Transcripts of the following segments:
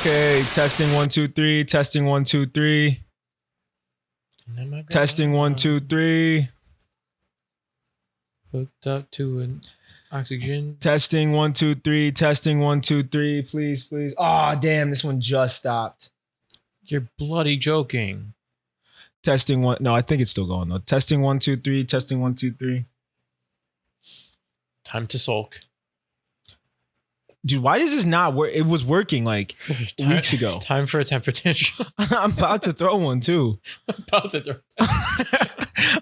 Okay, testing 1 2 3. Testing 1 2 3. Testing 1 2 3. Hooked up to an oxygen. Testing 1 2 3. Testing 1 2 3. Please, please. Oh, damn! This one just stopped. You're bloody joking. Testing 1. No, I think it's still going though. Testing 1 2 3. Testing 1 2 3. Time to sulk. Dude, why does this not work? It was working like weeks ago. Time for a temper tantrum. I'm about to throw one too.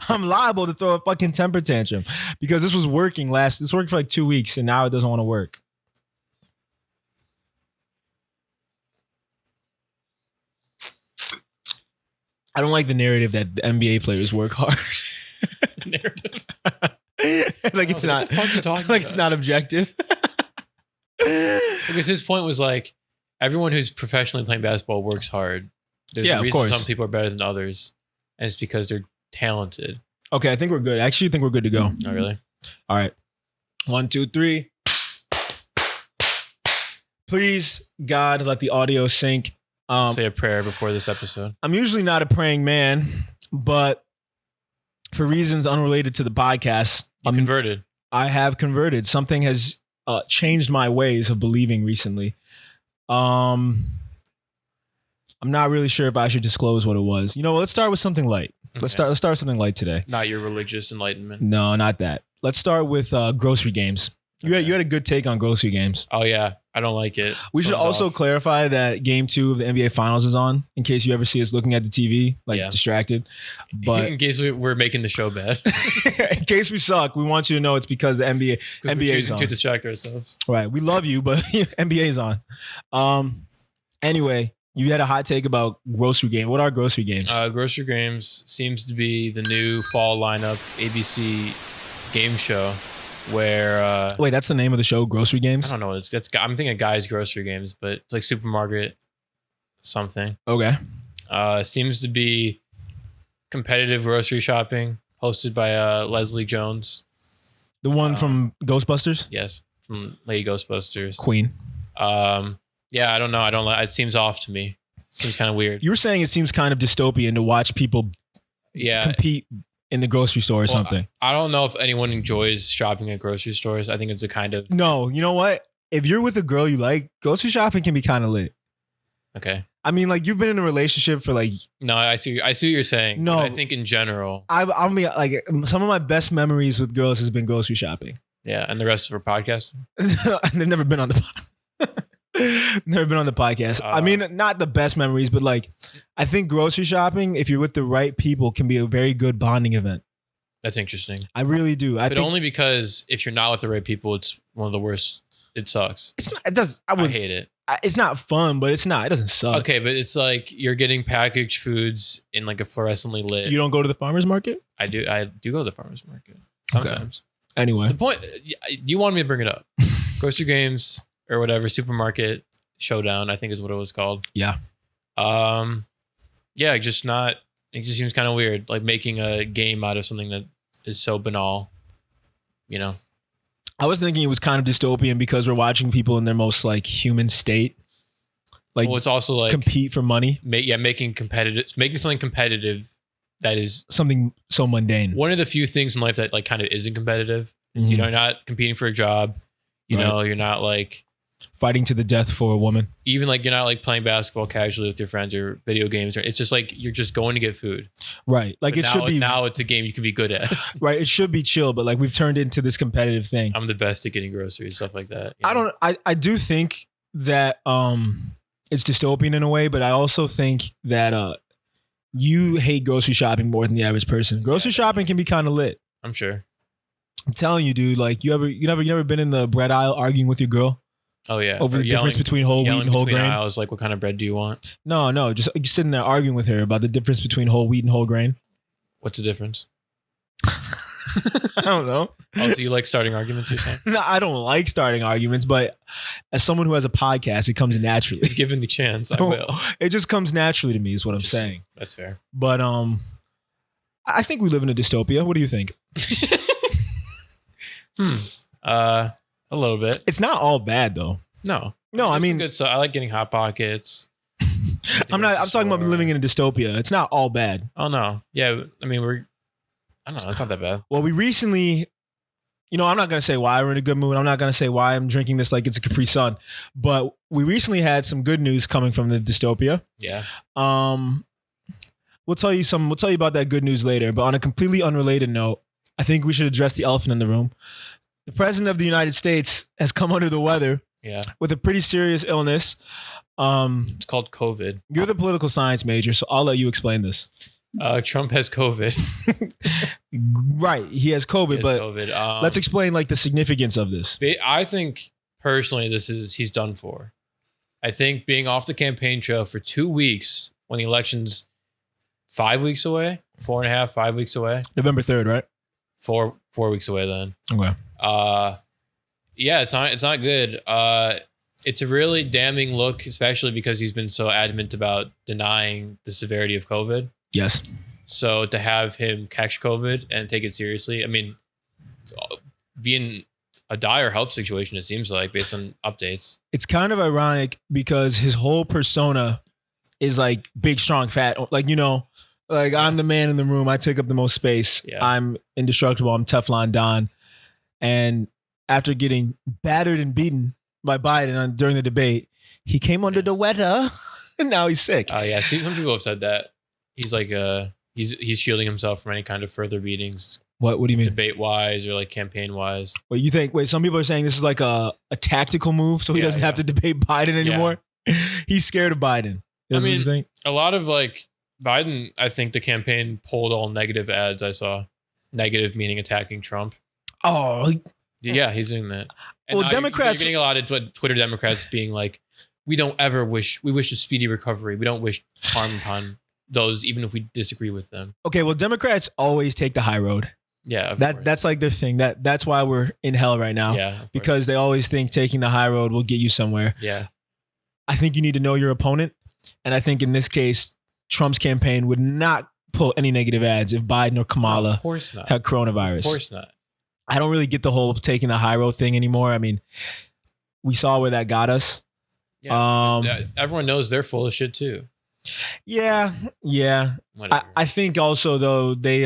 I'm liable to throw a fucking temper tantrum because this was working this worked for like 2 weeks and now it doesn't want to work. I don't like the narrative that the NBA players work hard. Narrative. Like it's not. What the fuck are you talking like about? it's not objective. Because his point was like, everyone who's professionally playing basketball works hard. There's a reason some people are better than others, and it's because they're talented. Okay, I think we're good. I actually think we're good to go. Oh, really? All right. 1 2 3. Please, God, let the audio sync. Say a prayer before this episode. I'm usually not a praying man, but for reasons unrelated to the podcast, I'm converted. I have converted. Something has changed my ways of believing recently. I'm not really sure if I should disclose what it was. You know what? Let's start with something light. Okay. Let's start with something light today. Not your religious enlightenment. No, not that. Let's start with grocery games. You had a good take on grocery games. Oh yeah, I don't like it. We should also clarify that Game 2 of the NBA Finals is on, in case you ever see us looking at the TV, distracted. But in case we're making the show bad. In case we suck, we want you to know it's because the NBA is on. To distract ourselves. Right. We love you, but NBA is on. Anyway, you had a hot take about grocery game. What are grocery games? Grocery games seems to be the new fall lineup ABC game show. Where wait, that's the name of the show, Grocery Games? I don't know. I'm thinking Guys Grocery Games, but it's like supermarket something. Okay. Seems to be competitive grocery shopping, hosted by Leslie Jones, the one from Ghostbusters. Yes, from Lady Ghostbusters. Queen. Yeah, I don't know. I don't like. It seems off to me. Seems kind of weird. You were saying it seems kind of dystopian to watch people compete in the grocery store or something. I don't know if anyone enjoys shopping at grocery stores. I think it's a kind of... No, you know what? If you're with a girl you like, grocery shopping can be kind of lit. Okay. I mean, like, you've been in a relationship for like... No, I see what you're saying. No. I think in general... I'll be like, some of my best memories with girls has been grocery shopping. Yeah, and the rest of our podcasting? They've never been on the Never been on the podcast. I mean, not the best memories, but like, I think grocery shopping, if you're with the right people, can be a very good bonding event. That's interesting. I really do. But only because if you're not with the right people, it's one of the worst. It sucks. It's not. It does. I hate it. It's not fun, but it's not. It doesn't suck. Okay, but it's like you're getting packaged foods in like a fluorescently lit. You don't go to the farmer's market? I do. I do go to the farmer's market sometimes. Okay. Anyway, the point. You wanted me to bring it up. Grocery games. Or whatever, supermarket showdown, I think is what it was called. Yeah. Yeah, just not, it just seems kind of weird. Like making a game out of something that is so banal, you know? I was thinking it was kind of dystopian because we're watching people in their most like human state. Like, well, it's also like compete for money. Making something competitive that is something so mundane. One of the few things in life that like kind of isn't competitive. Mm-hmm. You know, you're not competing for a job. You know, you're not like fighting to the death for a woman. Even like you're not like playing basketball casually with your friends or video games. It's just like you're just going to get food. Right. Like but should be. Now it's a game you can be good at. Right. It should be chill, but like we've turned into this competitive thing. I'm the best at getting groceries, stuff like that. You know? I do think that it's dystopian in a way, but I also think that you hate grocery shopping more than the average person. Grocery shopping can be kind of lit. I'm sure. I'm telling you, dude, like you never been in the bread aisle arguing with your girl? Oh yeah. Over the difference between whole wheat and whole grain? I was like, what kind of bread do you want? No, just sitting there arguing with her about the difference between whole wheat and whole grain. What's the difference? I don't know. Oh, so you like starting arguments or something? No, I don't like starting arguments, but as someone who has a podcast, it comes naturally. If given the chance, I will. It just comes naturally to me is what I'm saying. That's fair. But I think we live in a dystopia. What do you think? A little bit. It's not all bad though. No. No, I mean, good. So I like getting Hot Pockets. I'm talking about living in a dystopia. It's not all bad. Oh no. Yeah. I mean, I don't know. It's not that bad. Well, we recently, I'm not going to say why we're in a good mood. I'm not going to say why I'm drinking this like it's a Capri Sun, but we recently had some good news coming from the dystopia. Yeah. We'll tell you about that good news later, but on a completely unrelated note, I think we should address the elephant in the room. The president of the United States has come under the weather with a pretty serious illness. It's called COVID. You're the political science major, so I'll let you explain this. Trump has COVID. Right. He has COVID, let's explain like the significance of this. I think personally, he's done for. I think being off the campaign trail for 2 weeks when the election's 5 weeks away, 4.5, 5 weeks away. November 3rd, right? 4 weeks away then. Okay. Yeah, it's not good. It's a really damning look, especially because he's been so adamant about denying the severity of COVID. Yes. So to have him catch COVID and take it seriously, I mean, being a dire health situation, it seems like, based on updates. It's kind of ironic because his whole persona is like big, strong, fat. Like, I'm the man in the room. I take up the most space. Yeah. I'm indestructible. I'm Teflon Don. And after getting battered and beaten by Biden during the debate, he came under the weather and now he's sick. Oh, yeah. See, some people have said that. He's like, he's shielding himself from any kind of further beatings. What do you mean? Debate wise or like campaign wise. Some people are saying this is like a tactical move so he doesn't have to debate Biden anymore. Yeah. He's scared of Biden. That's what you think? A lot of like Biden, I think the campaign pulled all negative ads I saw. Negative meaning attacking Trump. Oh. Yeah, he's doing that. And well, Democrats... You're getting a lot of Twitter Democrats being like, we wish a speedy recovery. We don't wish harm upon those, even if we disagree with them. Okay, well, Democrats always take the high road. Yeah, that's like their thing. That's why we're in hell right now. Yeah, because they always think taking the high road will get you somewhere. Yeah. I think you need to know your opponent. And I think in this case, Trump's campaign would not pull any negative ads if Biden or Kamala had coronavirus. Of course not. I don't really get the whole taking the high road thing anymore. I mean, we saw where that got us. Yeah, everyone knows they're full of shit too. Yeah. I think also though they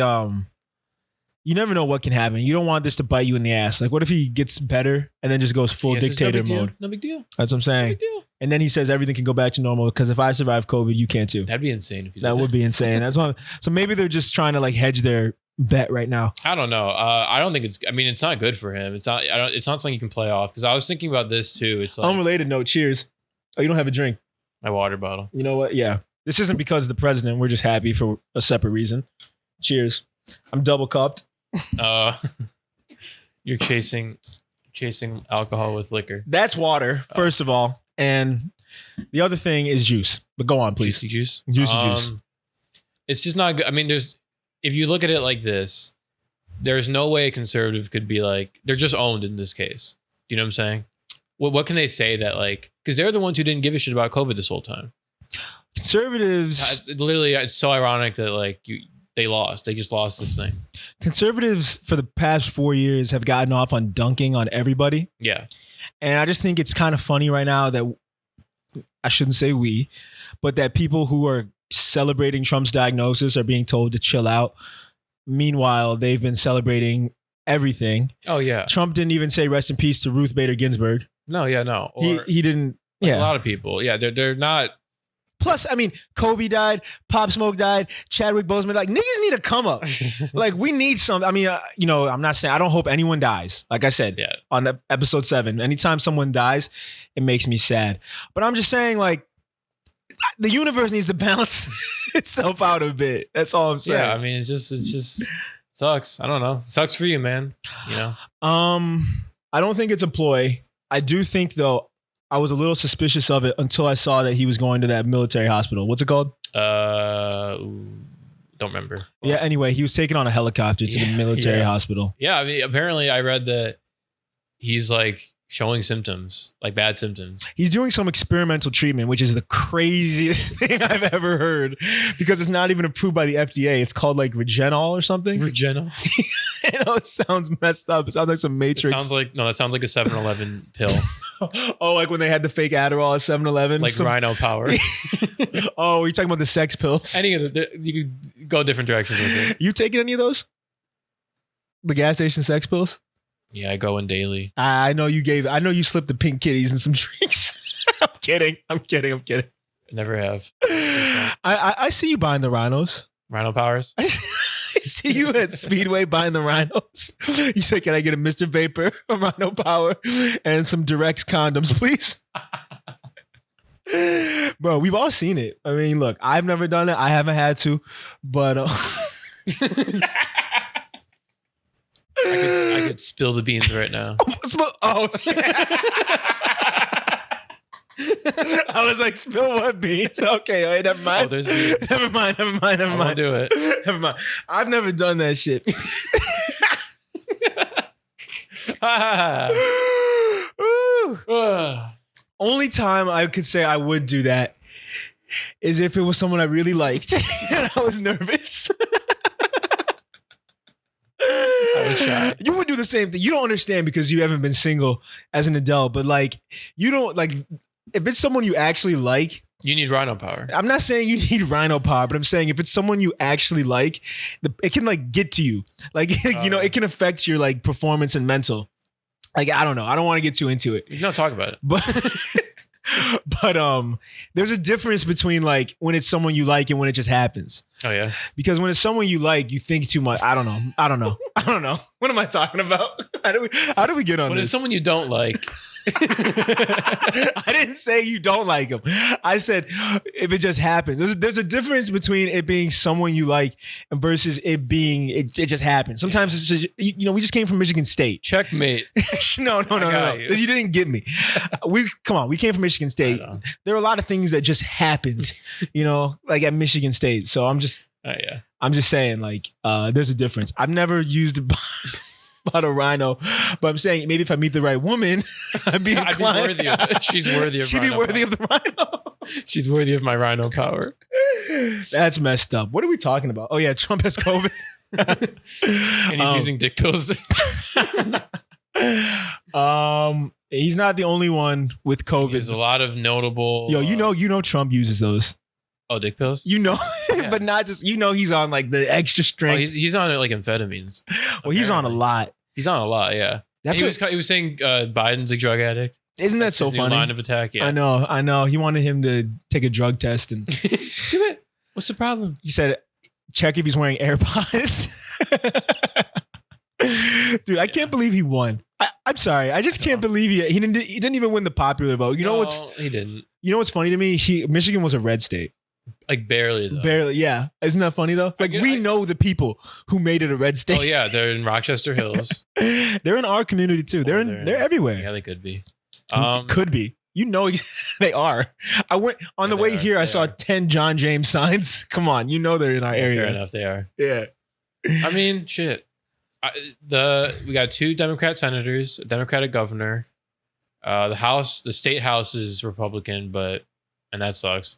you never know what can happen. You don't want this to bite you in the ass. Like, what if he gets better and then just goes full dictator mode? No big deal. That's what I'm saying. No big deal. And then he says everything can go back to normal because if I survive COVID, you can too. That'd be insane. If you that would be insane. That's why. So maybe they're just trying to like hedge their bet right now. I don't know. I don't think it's. I mean, it's not good for him. It's not. It's not something you can play off. Because I was thinking about this too. It's like, unrelated note. Cheers. Oh, you don't have a drink. My water bottle. You know what? Yeah. This isn't because of the president. We're just happy for a separate reason. Cheers. I'm double cupped. You're chasing alcohol with liquor. That's water, first of all. And the other thing is juice. But go on, please. Juicy juice. It's just not good. I mean, if you look at it like this, there's no way a conservative could be like, they're just owned in this case. Do you know what I'm saying? What can they say that like, because they're the ones who didn't give a shit about COVID this whole time. Conservatives. It's so ironic that like they lost. They just lost this thing. Conservatives for the past 4 years have gotten off on dunking on everybody. Yeah. And I just think it's kind of funny right now that I shouldn't say we, but that people who are celebrating Trump's diagnosis are being told to chill out. Meanwhile, they've been celebrating everything. Oh, yeah. Trump didn't even say rest in peace to Ruth Bader Ginsburg. No, yeah, no. Or he didn't. Like yeah. A lot of people. Yeah, they're not. Plus, I mean, Kobe died, Pop Smoke died, Chadwick Boseman. Like, niggas need to come up. Like, we need some. I mean, I'm not saying, I don't hope anyone dies. Like I said, on episode 7, anytime someone dies, it makes me sad. But I'm just saying, like, the universe needs to balance itself out a bit. That's all I'm saying. Yeah, I mean, it just sucks. I don't know. Sucks for you, man. You know? I don't think it's a ploy. I do think, though, I was a little suspicious of it until I saw that he was going to that military hospital. What's it called? Don't remember. Yeah, anyway, he was taken on a helicopter to the military hospital. Yeah, I mean, apparently I read that he's like, showing symptoms, like bad symptoms. He's doing some experimental treatment, which is the craziest thing I've ever heard because it's not even approved by the FDA. It's called like Regenol or something. Regenol. I know it sounds messed up. It sounds like some Matrix. That sounds like a 7-Eleven pill. Oh, like when they had the fake Adderall at 7-Eleven? Like Rhino Power. Oh, you're talking about the sex pills? Any of you could go different directions with it. You taking any of those? The gas station sex pills? Yeah, I go in daily. I know you slipped the pink kitties and some drinks. I'm kidding. I never have. I see you buying the rhinos. Rhino Powers? I see you at Speedway buying the rhinos. You said, can I get a Mr. Vapor, a Rhino Power, and some Durex condoms, please? Bro, we've all seen it. I mean, look, I've never done it. I haven't had to, but... I could spill the beans right now. Oh, shit. I was like, spill what beans? Okay, wait, never mind. Oh, there's beans. Never mind. I won't do it. Never mind. I've never done that shit. Only time I could say I would do that is if it was someone I really liked and I was nervous. I was shy. You would do the same thing. You don't understand because you haven't been single as an adult, but like, you don't like, if it's someone you actually like, you need Rhino Power. I'm not saying you need Rhino Power, but I'm saying if it's someone you actually like, it can like get to you. Like, it can affect your like performance and mental. Like, I don't know. I don't want to get too into it. You don't talk about it. But there's a difference between like when it's someone you like and when it just happens. Oh yeah. Because when it's someone you like, you think too much. I don't know. What am I talking about? How do we get on when this? It's someone you don't like. I didn't say you don't like them. I said if it just happens. There's a difference between it being someone you like and versus it being it just happens. Sometimes it's just, we just came from Michigan State. Checkmate. No. You didn't get me. We came from Michigan State. There are a lot of things that just happened, like at Michigan State. So I'm just saying like there's a difference. I've never used about a rhino, but I'm saying maybe if I meet the right woman, I'd be worthy of it. She's worthy of She'd be worthy of the rhino. She's worthy of my Rhino Power. That's messed up. What are we talking about? Oh yeah, Trump has COVID. And he's using dick pills. He's not the only one with COVID. There's a lot of notable. Yo, Trump uses those. Oh, dick pills? Yeah. But not just, he's on like the extra strength. He's on like amphetamines. Well, he's on a lot. He's on a lot, yeah. He was saying Biden's a drug addict. Isn't that so funny? Line of attack, yeah. I know. He wanted him to take a drug test and do it. What's the problem? He said, check if he's wearing AirPods. Dude, I can't believe he won. I'm sorry. I just can't believe he didn't even win the popular vote. He didn't. You know what's funny to me? Michigan was a red state. Like barely though. Barely, yeah. Isn't that funny though? Like we know the people who made it a red state. Oh yeah, they're in Rochester Hills. They're in our community too. They're everywhere. Yeah, they could be. Could be. They are. I went on the way here. I saw 10 John James signs. Come on, they're in our area. Fair enough, they are. Yeah. I mean, shit. We got 2 Democrat senators, a Democratic governor. The state house is Republican, and that sucks.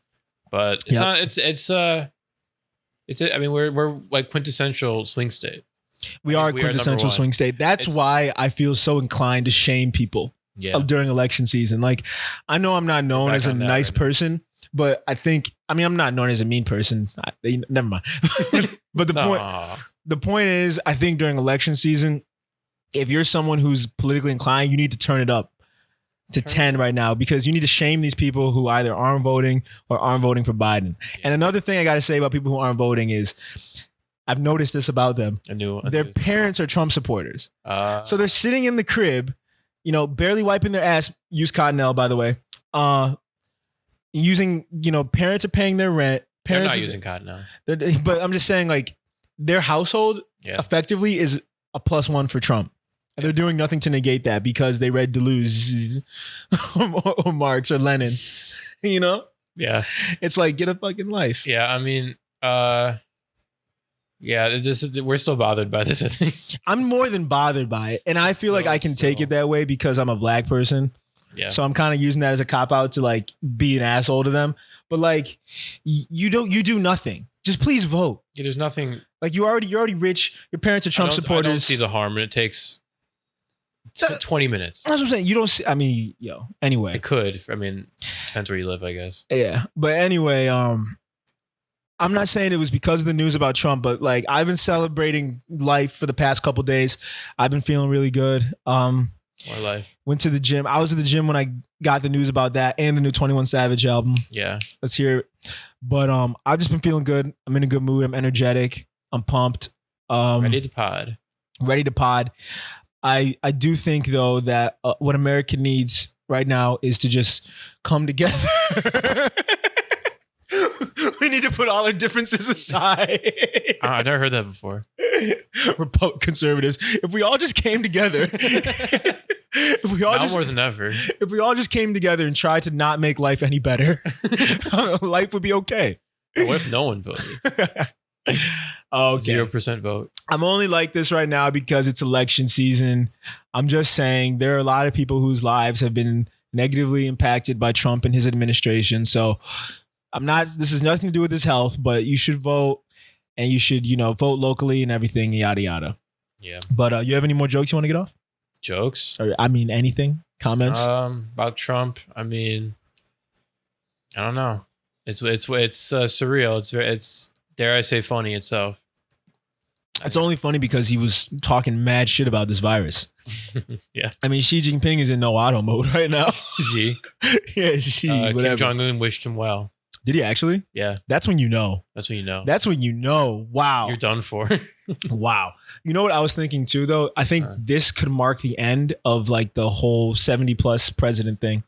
But it's not. I mean, we're like quintessential swing state. We are quintessential swing state. That's why I feel so inclined to shame people during election season. Like, I know I'm not known as a nice person, but I'm not known as a mean person. Never mind. But the point is, I think during election season, if you're someone who's politically inclined, you need to turn it up to 10 right now, because you need to shame these people who either aren't voting or aren't voting for Biden. Yeah. And another thing I got to say about people who aren't voting is I've noticed this about them. Their parents are Trump supporters. So they're sitting in the crib, barely wiping their ass. Use Cottonelle, by the way. Using, parents are paying their rent. They're not using Cottonelle. But I'm just saying, like, their household effectively is a +1 for Trump. And they're doing nothing to negate that because they read Deleuze or Marx or Lenin, Yeah. It's like, get a fucking life. Yeah, I mean, Yeah, we're still bothered by this, I think. I'm more than bothered by it. And I feel like I can take it that way because I'm a black person. Yeah. So I'm kind of using that as a cop out to like be an asshole to them. But like you do nothing. Just please vote. Yeah, there's nothing. Like you're already rich. Your parents are Trump supporters. I don't see the harm, and it takes 20 minutes. That's what I'm saying. You don't see, I mean, anyway. It could. I mean, depends where you live, I guess. Yeah. But anyway, I'm not saying it was because of the news about Trump, but like I've been celebrating life for the past couple days. I've been feeling really good. More life. Went to the gym. I was at the gym when I got the news about that and the new 21 Savage album. Yeah. Let's hear it. But I've just been feeling good. I'm in a good mood. I'm energetic. I'm pumped. Ready to pod. Ready to pod. I do think though that what America needs right now is to just come together. We need to put all our differences aside. I've never heard that before. Conservatives. If we all just came together, more than ever. If we all just came together and tried to not make life any better, life would be okay. What if no one voted? Okay. 0% vote. I'm only like this right now because it's election season. I'm just saying there are a lot of people whose lives have been negatively impacted by Trump and his administration. So this has nothing to do with his health, but you should vote and you should, vote locally and everything, yada, yada. Yeah. But you have any more jokes you want to get off? Jokes? Or, anything? Comments? About Trump. I mean, I don't know. It's surreal. It's dare I say funny itself. It's only funny because he was talking mad shit about this virus. Yeah. I mean, Xi Jinping is in no auto mode right now. Xi. Yeah, Xi. Kim Jong-un wished him well. Did he actually? Yeah. That's when you know. That's when you know. That's when you know. Wow. You're done for. Wow. You know what I was thinking too, though? I think this could mark the end of like the whole 70 plus president thing.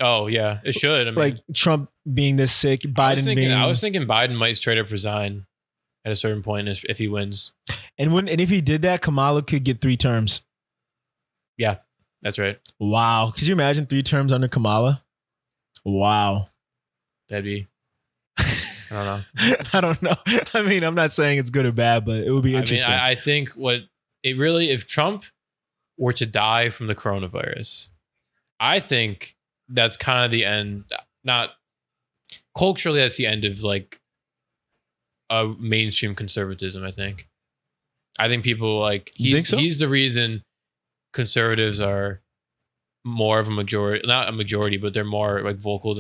Oh, yeah. It should. I mean, like Trump being this sick, Biden I was thinking Biden might straight up resign at a certain point if he wins. And if he did that, Kamala could get 3 terms. Yeah, that's right. Wow. Could you imagine 3 terms under Kamala? Wow. That'd be, I don't know. I don't know. I mean, I'm not saying it's good or bad, but it would be interesting. I think if Trump were to die from the coronavirus, I think that's kind of the end. Not culturally, that's the end of like a mainstream conservatism. I think people like he's the reason conservatives are more of a majority, not a majority, but they're more like vocal.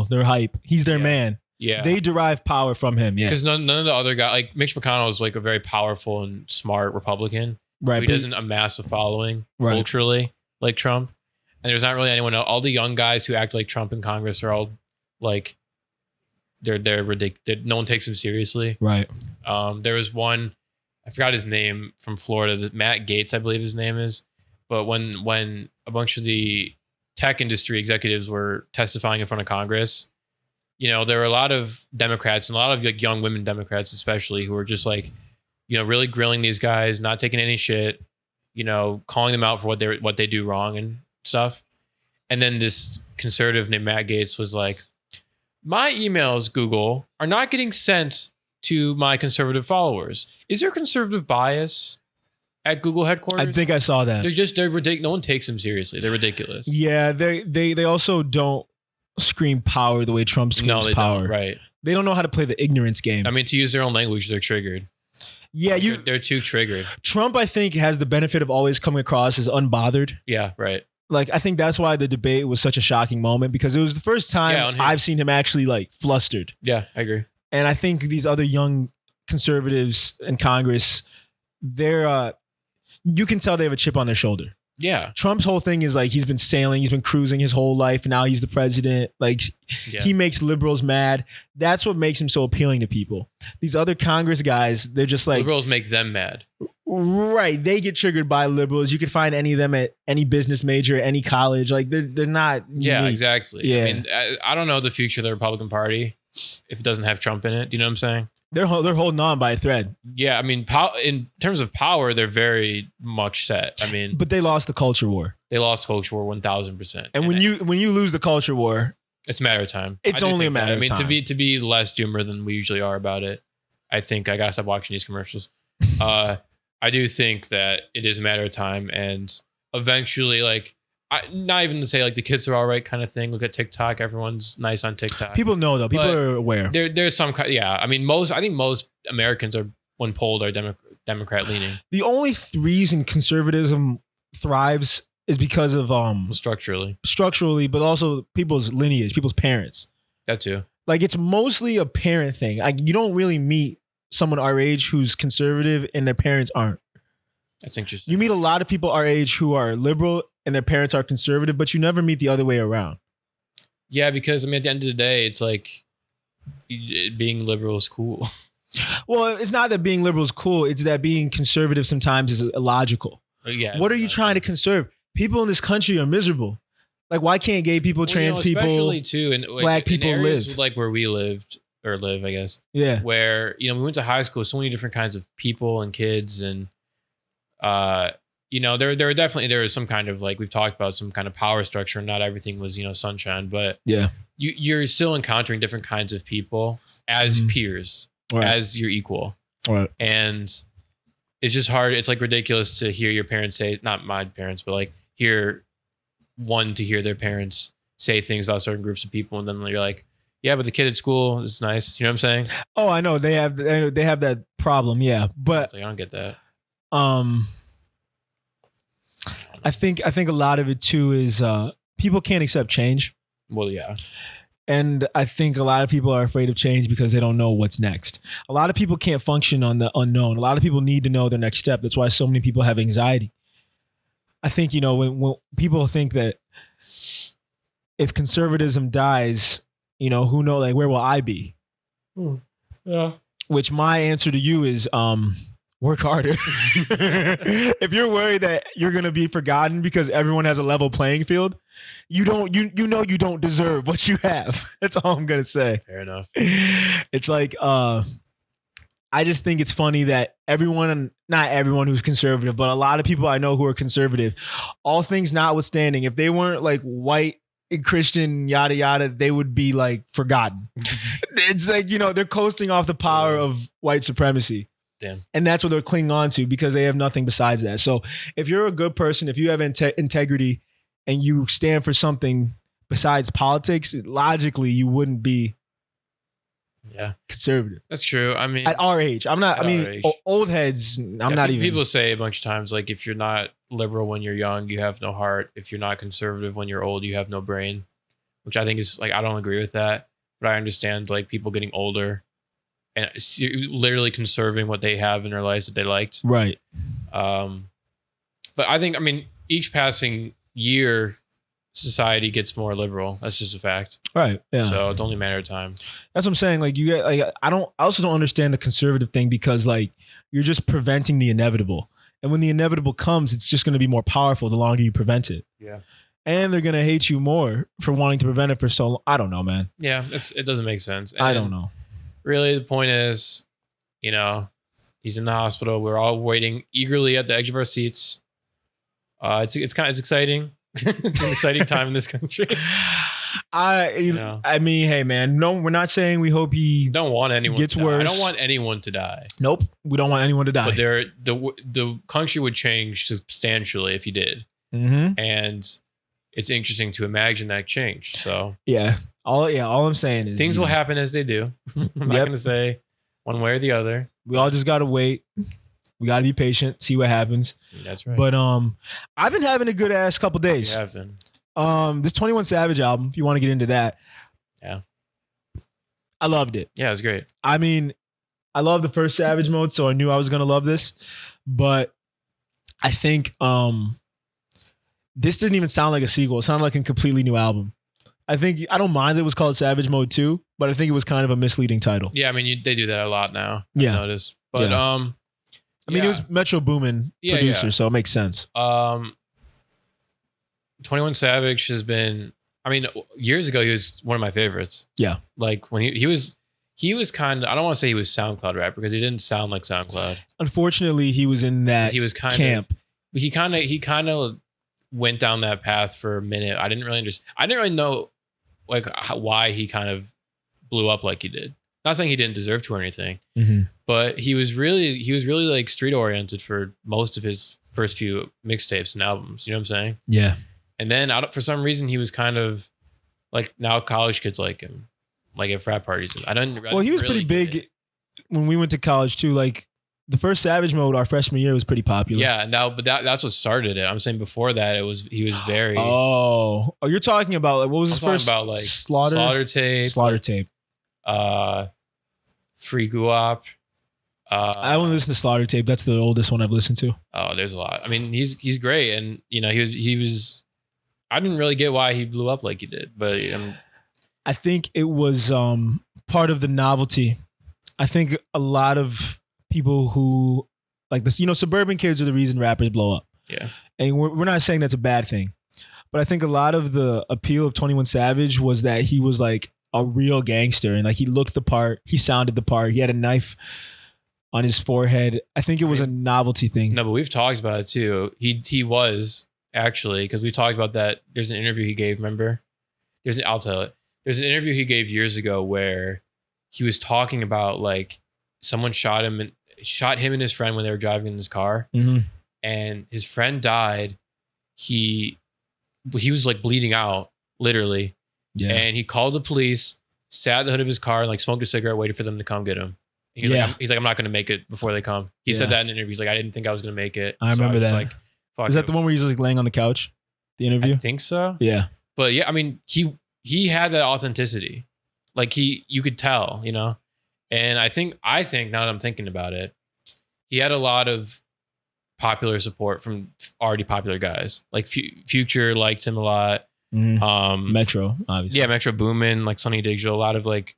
They're hype. He's their man. Yeah. They derive power from him. Yeah. Because none of the other guys, like Mitch McConnell is like a very powerful and smart Republican. Right. He doesn't amass a following culturally like Trump. And there's not really anyone else. All the young guys who act like Trump in Congress are all like, they're ridiculous. No one takes them seriously. Right. There was one, I forgot his name, from Florida, Matt Gaetz, I believe his name is. But when a bunch of the tech industry executives were testifying in front of Congress, there were a lot of Democrats and a lot of like young women Democrats, especially, who were just like, really grilling these guys, not taking any shit, calling them out for what they do wrong and stuff. And then this conservative named Matt Gaetz was like, my emails, Google, are not getting sent to my conservative followers. Is there conservative bias at Google headquarters? I think I saw that. They're ridiculous. No one takes them seriously. They're ridiculous. Yeah, they also don't scream power the way Trump screams power. Right. They don't know how to play the ignorance game. I mean, to use their own language, they're triggered. Yeah, they're too triggered. Trump, I think, has the benefit of always coming across as unbothered. Yeah, right. Like, I think that's why the debate was such a shocking moment, because it was the first time I've seen him actually like flustered. Yeah, I agree. And I think these other young conservatives in Congress, you can tell they have a chip on their shoulder. Yeah. Trump's whole thing is like he's been sailing, he's been cruising his whole life, and now he's the president. Like he makes liberals mad. That's what makes him so appealing to people. These other Congress guys, they're just like liberals make them mad. Right. They get triggered by liberals. You could find any of them at any business major, any college. Like they're not Yeah, unique. exactly. Yeah. I mean, I don't know the future of the Republican Party if it doesn't have Trump in it. Do you know what I'm saying? They're holding on by a thread. Yeah, I mean, in terms of power, they're very much set. I mean, but they lost the culture war. They lost culture war 1,000%. And when you lose the culture war, it's a matter of time. It's only a matter of time. I mean, to be less doomer than we usually are about it. I think I gotta stop watching these commercials. I do think that it is a matter of time, and eventually, like, not even to say like the kids are all right kind of thing. Look at TikTok; everyone's nice on TikTok. People know though. People But are aware. There's some kind. Yeah, I mean, I think most Americans are, when polled, are Democrat leaning The only reason conservatism thrives is because of structurally, but also people's lineage, people's parents. That too. Like, it's mostly a parent thing. Like, you don't really meet someone our age who's conservative and their parents aren't. That's interesting. You meet a lot of people our age who are liberal and their parents are conservative, but you never meet the other way around. Yeah, because I mean, at the end of the day, it's like being liberal is cool. Well, it's not that being liberal is cool. It's that being conservative sometimes is illogical. Yeah. What are you trying to conserve? People in this country are miserable. Like, why can't gay people, trans people, especially too, and like, black people in areas live? like where we live, I guess. Yeah. Where, we went to high school, so many different kinds of people and kids, and there was some kind of, like, we've talked about some kind of power structure. Not everything was, sunshine, but yeah, you're still encountering different kinds of people as peers, as your equal, right? And it's just hard. It's like ridiculous to hear your parents say, not my parents, but like to hear their parents say things about certain groups of people, and then you're like, yeah, but the kid at school is nice. You know what I'm saying? Oh, I know they have that problem. Yeah, but like, I don't get that. I think a lot of it too is people can't accept change. Well, yeah. And I think a lot of people are afraid of change because they don't know what's next. A lot of people can't function on the unknown. A lot of people need to know their next step. That's why so many people have anxiety. I think, when people think that if conservatism dies, who knows, like, where will I be? Yeah. Which my answer to you is work harder. If you're worried that you're going to be forgotten because everyone has a level playing field, you don't deserve what you have. That's all I'm going to say. Fair enough. It's like, I just think it's funny that not everyone who's conservative, but a lot of people I know who are conservative, all things notwithstanding, if they weren't like white and Christian, yada, yada, they would be like forgotten. It's like, they're coasting off the power of white supremacy. Damn. And that's what they're clinging on to because they have nothing besides that. So if you're a good person, if you have integrity and you stand for something besides politics, logically you wouldn't be conservative. That's true. I mean, at our age, old heads, not even. People say a bunch of times, like, if you're not liberal when you're young, you have no heart. If you're not conservative when you're old, you have no brain, which I think is, like, I don't agree with that, but I understand, like, people getting older and literally conserving what they have in their lives that they liked. Right. But I think, each passing year, society gets more liberal. That's just a fact. Right. Yeah. So it's only a matter of time. That's what I'm saying. Like, you get, like, I also don't understand the conservative thing because, like, you're just preventing the inevitable. And when the inevitable comes, it's just going to be more powerful the longer you prevent it. Yeah. And they're going to hate you more for wanting to prevent it for so long. I don't know, man. Yeah. It doesn't make sense. And I don't know. Really, the point is, he's in the hospital. We're all waiting eagerly at the edge of our seats. It's exciting. It's an exciting time in this country. I mean, hey, man, no, we're not saying we hope he don't want anyone gets to die. worse. I don't want anyone to die. Nope, we don't want anyone to die. But the country would change substantially if he did. Mm-hmm. And it's interesting to imagine that change. So all I'm saying is things will happen as they do. I'm not going to say one way or the other. We all just got to wait. We got to be patient, see what happens. That's right. But I've been having a good ass couple days. You have been. This 21 Savage album, if you want to get into that. Yeah. I loved it. Yeah, it was great. I mean, I love the first Savage mode, so I knew I was going to love this. But I think this didn't even sound like a sequel. It sounded like a completely new album. I don't mind that it was called Savage Mode 2, but I think it was kind of a misleading title. Yeah, I mean, they do that a lot now. I've noticed. But it was Metro Boomin producer, so it makes sense. 21 Savage has been, years ago he was one of my favorites. Yeah. Like when he was kind of, I don't want to say he was SoundCloud rapper because he didn't sound like SoundCloud. Unfortunately, he was in that camp. He kind of went down that path for a minute. I didn't really know like why he kind of blew up like he did. Not saying he didn't deserve to or anything, Mm-hmm. but he was really like street oriented for most of his first few mixtapes and albums. You know what I'm saying? Yeah. And then for some reason he was kind of like, now college kids like him, like at frat parties. Well, he was really pretty big when we went to college too. Like the first Savage Mode our freshman year was pretty popular. Yeah, that's what started it. I'm saying before that he was very. Oh, you're talking about like, what was his first? About like Slaughter Tape. Free Guap. I only listen to Slaughter Tape. That's the oldest one I've listened to. Oh, there's a lot. I mean, he's great, and you know he was. I didn't really get why he blew up like he did, but I think it was part of the novelty. I think a lot of people who like this, suburban kids are the reason rappers blow up. Yeah, and we're not saying that's a bad thing, but I think a lot of the appeal of 21 Savage was that he was like a real gangster, and like he looked the part, he sounded the part, he had a knife on his forehead. I think it was a novelty thing. No, but we've talked about it too. He was actually, because we talked about that. There's an interview he gave. Remember? I'll tell it. There's an interview he gave years ago where he was talking about like someone shot him and his friend when they were driving in his car, and his friend died. He was like bleeding out, literally. Yeah. And he called the police, sat at the hood of his car, and like smoked a cigarette, waited for them to come get him. He's like, I'm not going to make it before they come. He said that in an interview. He's like, I didn't think I was going to make it. I remember that. Like, is that the one where he's like laying on the couch? The interview? I think so. Yeah. But yeah, I mean, he had that authenticity. Like you could tell, And I think now that I'm thinking about it, he had a lot of popular support from already popular guys. Like Future liked him a lot. Metro, obviously. Yeah, Metro Boomin, like Sonny Digital, a lot of like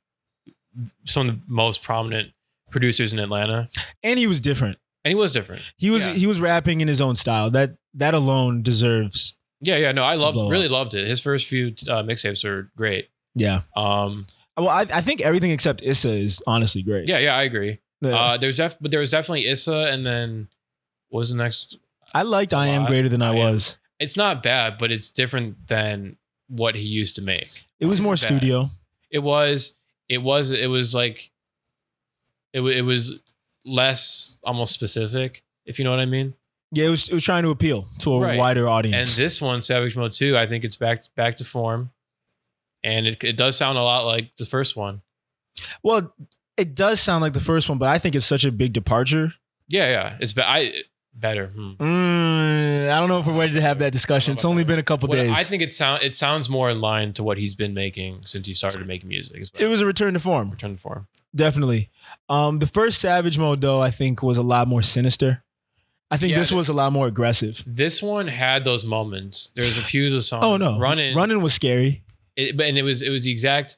some of the most prominent producers in Atlanta. And he was different. He was rapping in his own style. That alone deserves. Yeah. No, I really loved it. His first few mixtapes are great. Yeah. Well, I think everything except Issa is honestly great. Yeah, I agree. Yeah. There was definitely Issa, and then what was the next? I liked I Am Greater Than I Was. It's not bad, but it's different than what he used to make. It was more studio. It was like it was less almost specific, if you know what I mean. Yeah, it was trying to appeal to a wider audience. And this one, Savage Mode 2, I think it's back to form, and it does sound a lot like the first one. Well, it does sound like the first one, but I think it's such a big departure. Yeah, it's better. I don't know if we're ready to have that discussion. It's only been a couple days. I think it sounds more in line to what he's been making since he started making music. It was a return to form. Definitely. The first Savage Mode, though, I think was a lot more sinister. I think this was a lot more aggressive. This one had those moments. There's a few of the songs. Oh no, Running was scary. It was the exact.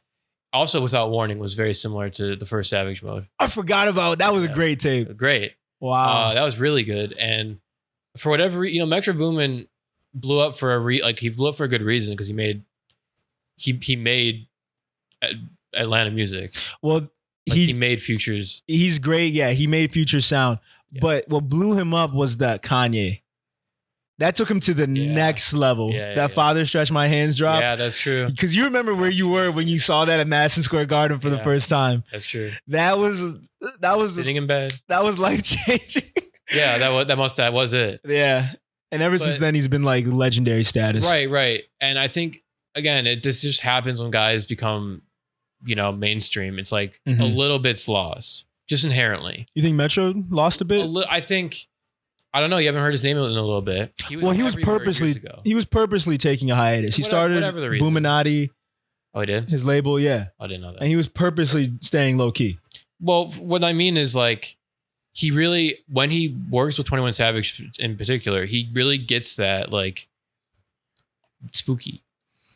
Also, Without Warning was very similar to the first Savage Mode. I forgot about that. Was a great tape. Great. Wow. That was really good. And for whatever reason, Metro Boomin blew up for he blew up for a good reason, because he made Atlanta music. Well, he made Future's. He's great. Yeah, he made Future's sound. Yeah. But what blew him up was the Kanye. That took him to the next level. Father Stretch My Hands drop. Yeah, that's true. Because you remember where you were when you saw that at Madison Square Garden for the first time. That's true. That was sitting in bed. That was life changing. Yeah, that was it. Yeah, and ever since then he's been like legendary status. Right. And I think again, this just happens when guys become, mainstream. It's like a little bit's lost, just inherently. You think Metro lost a bit? I think. I don't know. You haven't heard his name in a little bit. He was purposely taking a hiatus. He started Boominati. Oh, he did? His label, yeah. I didn't know that. And he was purposely staying low key. Well, what I mean is like, he really, when he works with 21 Savage in particular, he really gets that like spooky,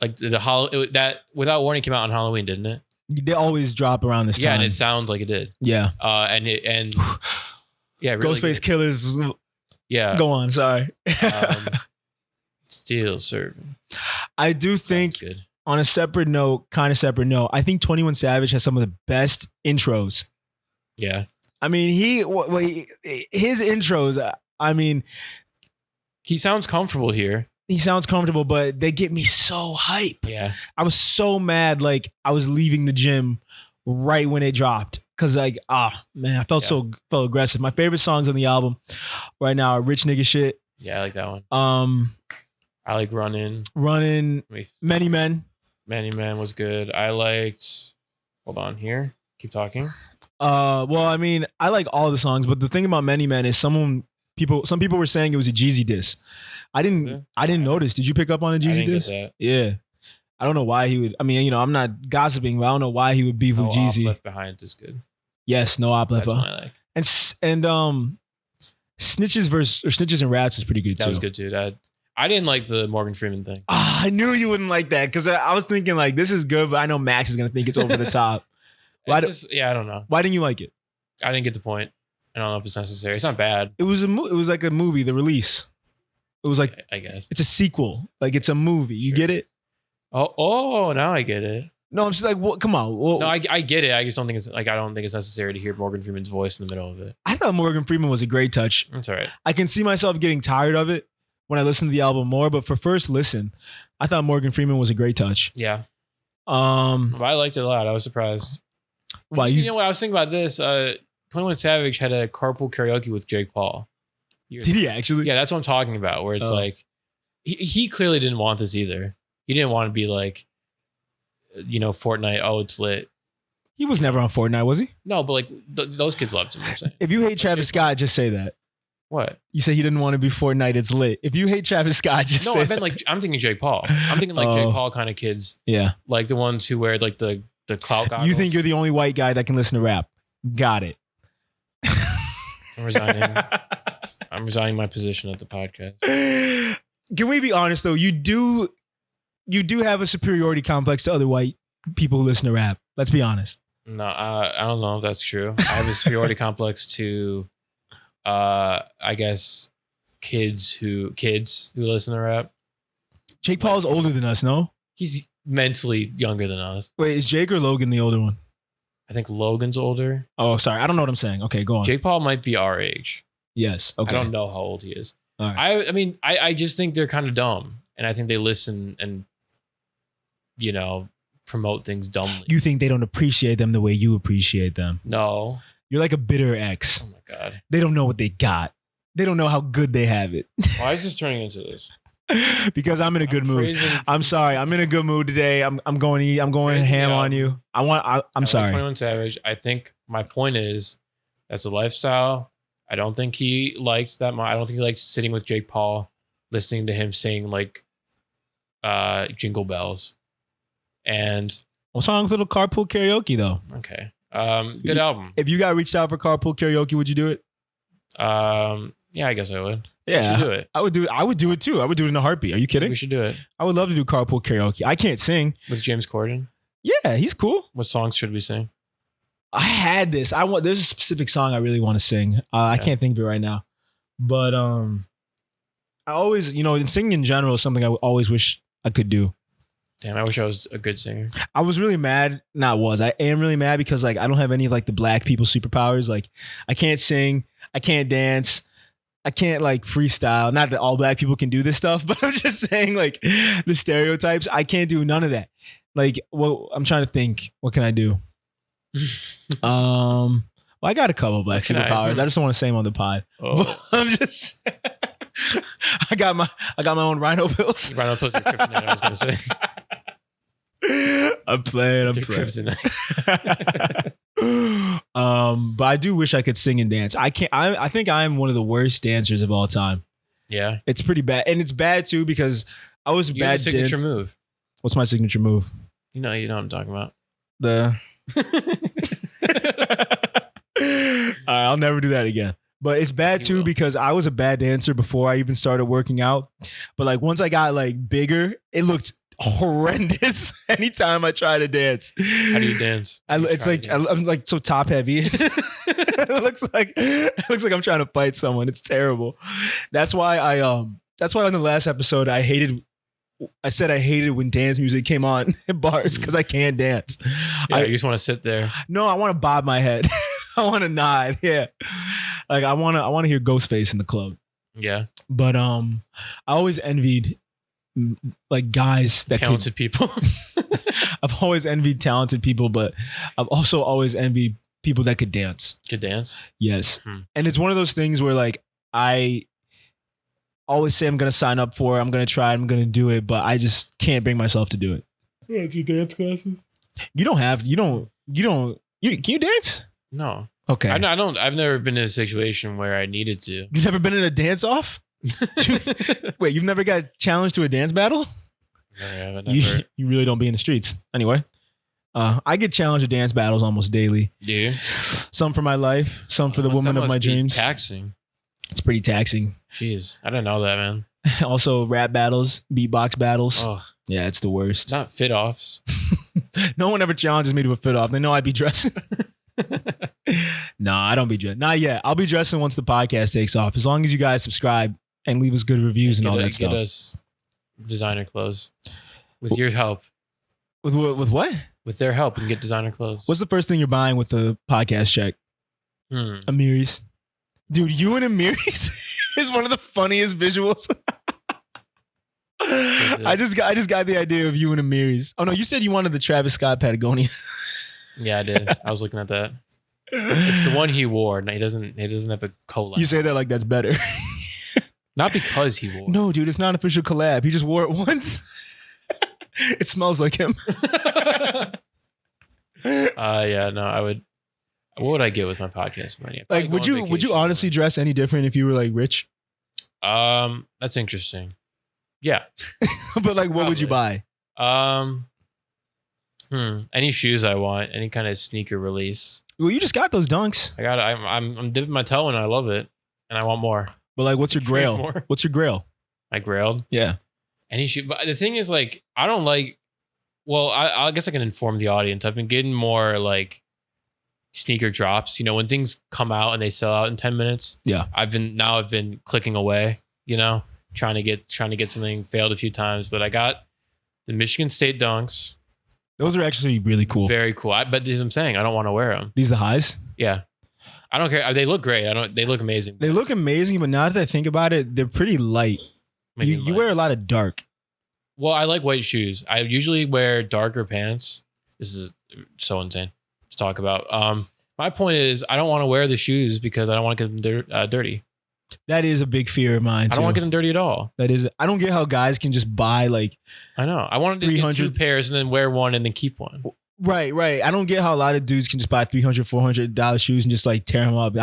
like that Without Warning came out on Halloween, didn't it? They always drop around this time. Yeah, and it sounds like it did. Yeah. And yeah, really Ghostface Killers. Yeah. Go on. Sorry. Still serving. I do think on a separate note, I think 21 Savage has some of the best intros. Yeah. I mean, his intros, he sounds comfortable here. He sounds comfortable, but they get me so hype. Yeah. I was so mad. Like I was leaving the gym right when it dropped. Cause like, man, I felt aggressive. My favorite songs on the album right now are Rich Nigga Shit. Yeah, I like that one. I like Runnin'. Many Men. Many Men was good. I liked, hold on here. Keep talking. Well, I mean, I like all the songs, but the thing about Many Men is some people were saying it was a Jeezy diss. I didn't notice. Did you pick up on a Jeezy diss? Yeah. I don't know why he would. I mean, I'm not gossiping, but I don't know why he would beef with Jeezy. No Op Left Behind is good. Yes, No Op Left Behind. Like. And Snitches and Rats was pretty good too. That was good too. I didn't like the Morgan Freeman thing. I knew you wouldn't like that because I was thinking like this is good, but I know Max is gonna think it's over the top. I don't know. Why didn't you like it? I didn't get the point. I don't know if it's necessary. It's not bad. It was like a movie. The Release. It was like I guess it's a sequel. Like it's a movie. You get it? Oh, now I get it. No, I'm just like, what? Come on. Well, no, I get it. I just don't think it's like I don't think it's necessary to hear Morgan Freeman's voice in the middle of it. I thought Morgan Freeman was a great touch. That's all right. I can see myself getting tired of it when I listen to the album more, but for first listen, I thought Morgan Freeman was a great touch. Yeah. But I liked it a lot. I was surprised. Why? You know what I was thinking about this? 21 Savage had a carpool karaoke with Jake Paul. Did he actually? Yeah, that's what I'm talking about. Where it's like he clearly didn't want this either. He didn't want to be like, Fortnite. Oh, it's lit. He was never on Fortnite, was he? No, but like those kids loved him. I'm saying. If you hate Travis Scott, just say that. What? You say he didn't want to be Fortnite. It's lit. If you hate Travis Scott, just say. No, I meant like I'm thinking Jake Paul. I'm thinking like Jake Paul kind of kids. Yeah. Like the ones who wear like the clout goggles. You think you're the only white guy that can listen to rap? Got it. I'm resigning. I'm resigning my position at the podcast. Can we be honest though? You do have a superiority complex to other white people who listen to rap. Let's be honest. No, I don't know if that's true. I have a superiority complex to, I guess, kids who listen to rap. Jake Paul's older than us, no? He's mentally younger than us. Wait, is Jake or Logan the older one? I think Logan's older. Oh, sorry. I don't know what I'm saying. Okay, go on. Jake Paul might be our age. Yes. Okay. I don't know how old he is. All right. I mean, I just think they're kind of dumb. And I think they listen and, promote things dumbly. You think they don't appreciate them the way you appreciate them? No. You're like a bitter ex. Oh, my God. They don't know what they got. They don't know how good they have it. Why is this turning into this? Because I'm in a good mood. I'm sorry. I'm in a good mood today. I'm going ham on you. I'm sorry. Like 21 Savage. I think my point is that's a lifestyle. I don't think he liked that much. I don't think he likes sitting with Jake Paul, listening to him sing like Jingle Bells. And what's wrong with little carpool karaoke though? Okay. Good album. If you got reached out for carpool karaoke, would you do it? Yeah, I guess I would. Yeah, we should do it. I would do it too. I would do it in a heartbeat. Are you kidding? We should do it. I would love to do carpool karaoke. I can't sing. With James Corden? Yeah, he's cool. What songs should we sing? I had this. There's a specific song I really want to sing. I can't think of it right now. But I always, in singing in general is something I always wish I could do. Damn, I wish I was a good singer. I was really mad. I am really mad because like I don't have any of like the black people superpowers. Like I can't sing, I can't dance, I can't like freestyle. Not that all black people can do this stuff, but I'm just saying like the stereotypes. I can't do none of that. Like, well, I'm trying to think. What can I do? Well, I got a couple of black superpowers. I just don't want to say them on the pod. Oh. I'm just. I got my own rhino pills. Rhino pills are kryptonite, I was gonna say. I'm playing. But I do wish I could sing and dance. I can't. I think I'm one of the worst dancers of all time. Yeah, it's pretty bad, and it's bad too because I was you bad. Signature move. What's my signature move? You know what I'm talking about. All right, I'll never do that again. But it's bad too because I was a bad dancer before I even started working out. But like once I got like bigger, it looked horrendous anytime I try to dance. How do you dance? I'm like so top heavy. It looks like I'm trying to fight someone. It's terrible. That's why on the last episode I said I hated when dance music came on in bars because I can't dance. Yeah, you just want to sit there. No, I want to bob my head. I want to nod. Yeah. Like I want to hear Ghostface in the club. Yeah. But I always envied like guys that talented people. I've always envied talented people, but I've also always envied people that could dance. Could dance? Yes. And it's one of those things where like I always say I'm going to sign up for it. I'm going to try it. I'm going to do it, but I just can't bring myself to do it. Yeah, do dance classes? Can you dance? No. Okay. I've never been in a situation where I needed to. You've never been in a dance off? Wait, you've never got challenged to a dance battle? No, you really don't be in the streets. Anyway, I get challenged to dance battles almost daily. Do you? Some for my life, some for the woman of my dreams. Taxing. It's pretty taxing. Jeez, I didn't know that, man. Also, rap battles, beatbox battles. Oh, yeah, it's the worst. not fit offs. No one ever challenges me to a fit off. They know I'd be dressing. No, I don't be dressing. Not yet. I'll be dressing once the podcast takes off. As long as you guys subscribe and leave us good reviews and all that stuff. Get us designer clothes with your help. With what? With their help, you can get designer clothes. What's the first thing you're buying with the podcast check? Amiris. Dude, you and Amiris is one of the funniest visuals. I just got the idea of you and Amiris. Oh no, you said you wanted the Travis Scott Patagonia. Yeah, I did. I was looking at that. It's the one he wore. No, he doesn't have a collab. You say that like that's better. Not because he wore. No, dude, it's not an official collab. He just wore it once. It smells like him. Yeah, no, I would. What would I get with my podcast money? Like, would you honestly dress any different if you were like rich? That's interesting. Yeah. But like, what would you buy? Any shoes I want, any kind of sneaker release. Well, you just got those dunks. I'm dipping my toe in it. I love it, and I want more. But like, what's your grail? What's your grail? My grail? Yeah. Any shoe. But the thing is, like, I don't like. Well, I guess I can inform the audience. I've been getting more like sneaker drops. You know, when things come out and they sell out in 10 minutes. Yeah. I've been clicking away. You know, trying to get something. Failed a few times, but I got the Michigan State dunks. Those are actually really cool. Very cool. But this is what I'm saying. I don't want to wear them. These are the highs? Yeah. I don't care. They look great. They look amazing. They look amazing, but now that I think about it, they're pretty light. You wear a lot of dark. Well, I like white shoes. I usually wear darker pants. This is so insane to talk about. My point is, I don't want to wear the shoes because I don't want to get them dirty. That is a big fear of mine, too. I don't want to get them dirty at all. I don't get how guys can just buy like... I know. I wanted to get 2 pairs and then wear one and then keep one. Right. I don't get how a lot of dudes can just buy $300, $400 shoes and just like tear them up.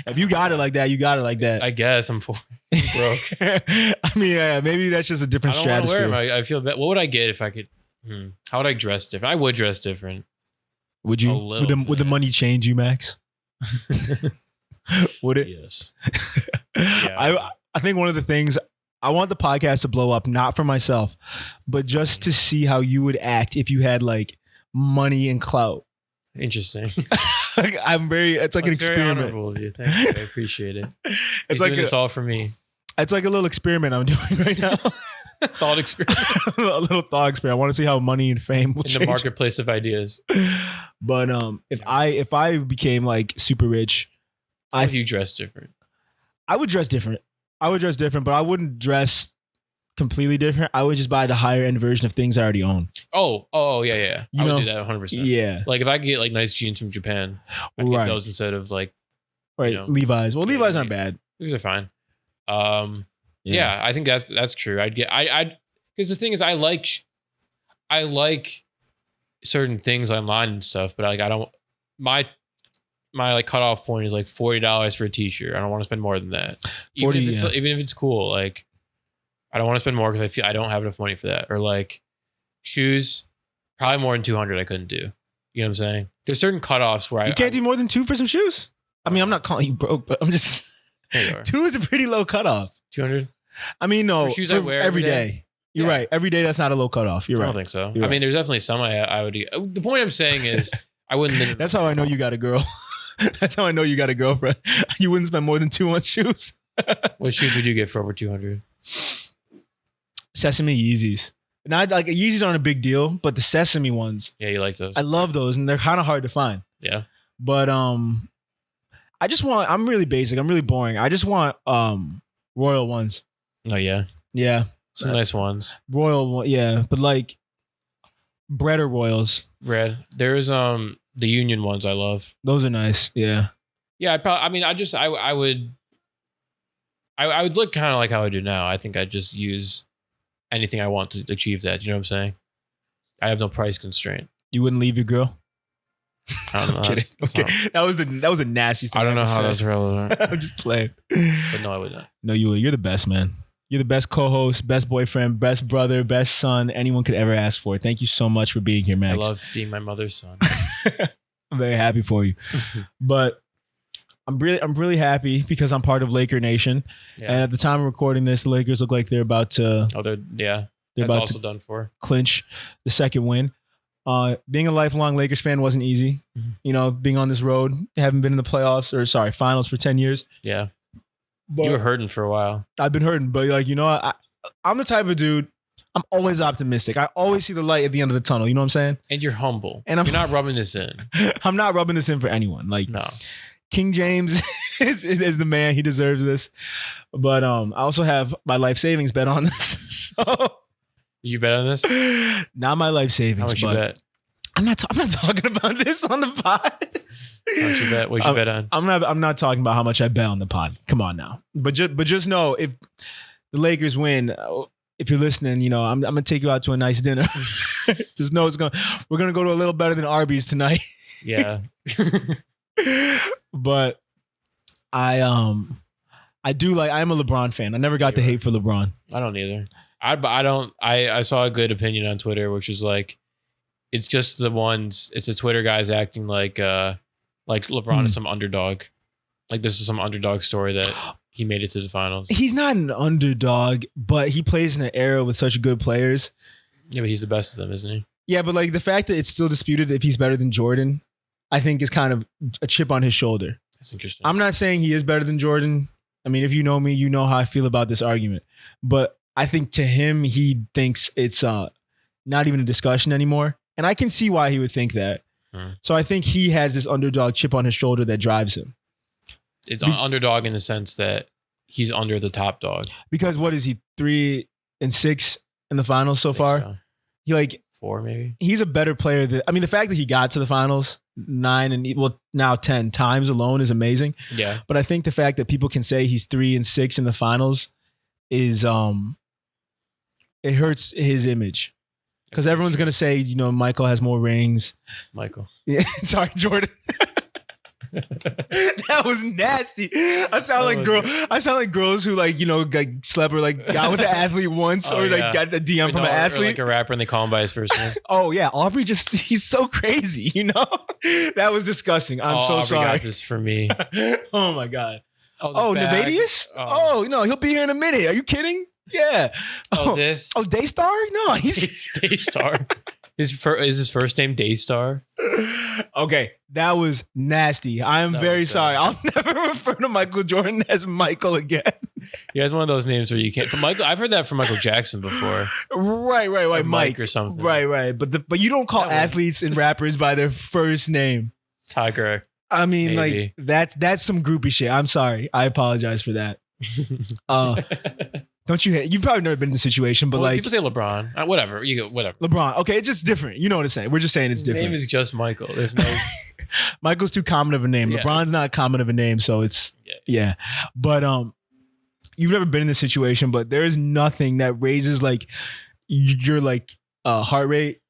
If you got it like that, you got it like that. I guess I'm broke. I mean, yeah, maybe that's just a different stratosphere. I don't want to wear them. I feel bad. What would I get if I could? How would I dress different? I would dress different. Would you? Would the money change you, Max? Would it? Yes. Yeah. I think one of the things I want the podcast to blow up, not for myself, but just to see how you would act if you had like money and clout. Interesting. It's like an experiment. Very honorable of you. Thank you. I appreciate it. It's like it's all for me. It's like a little experiment I'm doing right now. Thought experiment. A little thought experiment. I want to see how money and fame will change in the marketplace of ideas. But if I became like super rich, if you dress different, I would dress different. But I wouldn't dress completely different. I would just buy the higher end version of things I already own. Oh, yeah. I would do that 100%. Yeah. Like if I could get like nice jeans from Japan, I'd get those instead of like, Levi's. Well, Levi's aren't bad. These are fine. Yeah, I think that's true. I'd because the thing is, I like certain things online and stuff, but like I don't. My like cutoff point is like $40 for a t-shirt. I don't want to spend more than that. Even if it's cool, like I don't want to spend more because I feel I don't have enough money for that. Or like shoes, probably more than 200. I couldn't do. You know what I'm saying? There's certain cutoffs where you can't do more than 2 for some shoes. I mean, I'm not calling you broke, but I'm just 2 is a pretty low cutoff. 200. I mean, no, for shoes I wear every day. You're right. Every day, that's not a low cutoff. You're right. I don't think so. I mean, there's definitely some I would. The point I'm saying is, I wouldn't. That's how I know you got a girl. That's how I know you got a girlfriend. You wouldn't spend more than 2 on shoes. What shoes would you get for over 200? Sesame Yeezys. Not like Yeezys aren't a big deal, but the Sesame ones. Yeah, you like those. I love those, and they're kind of hard to find. Yeah. But I just want. I'm really basic. I'm really boring. I just want royal ones. Oh yeah. Yeah. Some nice ones. Royal, yeah, but like Bread or Royals? Bread. There's the Union ones I love. Those are nice. Yeah. Yeah, I would look kind of like how I do now. I think I'd just use anything I want to achieve that. You know what I'm saying? I have no price constraint. You wouldn't leave your girl? I don't know. I'm kidding. Okay. That was a nasty thing. I don't know how that's relevant. I'm just playing. But no, I would not. No, you would. You're the best, man. You're the best co-host, best boyfriend, best brother, best son anyone could ever ask for. Thank you so much for being here, Max. I love being my mother's son. I'm very happy for you. But I'm really happy because I'm part of Laker Nation. Yeah. And at the time of recording this, the Lakers look like they're about to they're about also to done for. Clinch the second win. Being a lifelong Lakers fan wasn't easy. You know, being on this road, haven't been in the finals for 10 years. Yeah. But you were hurting for a while. I've been hurting, but like, you know, I'm the type of dude, I'm always optimistic. I always see the light at the end of the tunnel. You know what I'm saying? And you're humble. And you're not rubbing this in. I'm not rubbing this in for anyone. Like, no. King James is the man. He deserves this. But I also have my life savings bet on this. So you bet on this? Not my life savings. How much you bet? I'm not talking about this on the pod. How much you bet? What'd you bet on? I'm not talking about how much I bet on the pod. Come on now. But just know if the Lakers win, if you're listening, you know, I'm gonna take you out to a nice dinner. Just know we're gonna go to a little better than Arby's tonight. Yeah. But I am a LeBron fan. I never got the hate for LeBron. I don't either. I saw a good opinion on Twitter, which is like, it's just it's the Twitter guys acting like LeBron is some underdog. Like this is some underdog story that he made it to the finals. He's not an underdog, but he plays in an era with such good players. Yeah, but he's the best of them, isn't he? Yeah, but like the fact that it's still disputed if he's better than Jordan, I think is kind of a chip on his shoulder. That's interesting. I'm not saying he is better than Jordan. I mean, if you know me, you know how I feel about this argument. But I think to him, he thinks it's not even a discussion anymore. And I can see why he would think that. So I think he has this underdog chip on his shoulder that drives him. It's underdog in the sense that he's under the top dog. Because what is he, 3-6 in the finals so far? So. He like 4 maybe. He's a better player than, I mean, the fact that he got to the finals 9 and now 10 times alone is amazing. Yeah. But I think the fact that people can say he's 3-6 in the finals is it hurts his image. Because everyone's going to say, you know, Michael has more rings. Michael. Yeah. Sorry, Jordan. That was nasty. I sound like girls who like, you know, like slept or like got with an athlete once got a DM from an athlete. Or like a rapper and they call him by his first name. Oh yeah. Aubrey he's so crazy, you know? That was disgusting. I'm so Aubrey sorry. Got this for me. Oh my God. Oh, Nevadius? Oh no, he'll be here in a minute. Are you kidding? Yeah. This? Oh, Daystar? No, he's Daystar. Is his first name Daystar? Okay, that was nasty. I'm very sorry. I'll never refer to Michael Jordan as Michael again. He has one of those names where you can't. Michael, I've heard that from Michael Jackson before. Right. Or Mike or something. Right. But you don't call athletes and rappers by their first name. Tiger. I mean, maybe. Like that's some groupie shit. I'm sorry. I apologize for that. Don't you? You've probably never been in the situation, but like people say LeBron, whatever. You go, whatever. LeBron. Okay, it's just different. You know what I'm saying? We're just saying it's different. His name is just Michael. There's no. Michael's too common of a name. Yeah. LeBron's not common of a name, so it's yeah. But you've never been in this situation, but there is nothing that raises like your like heart rate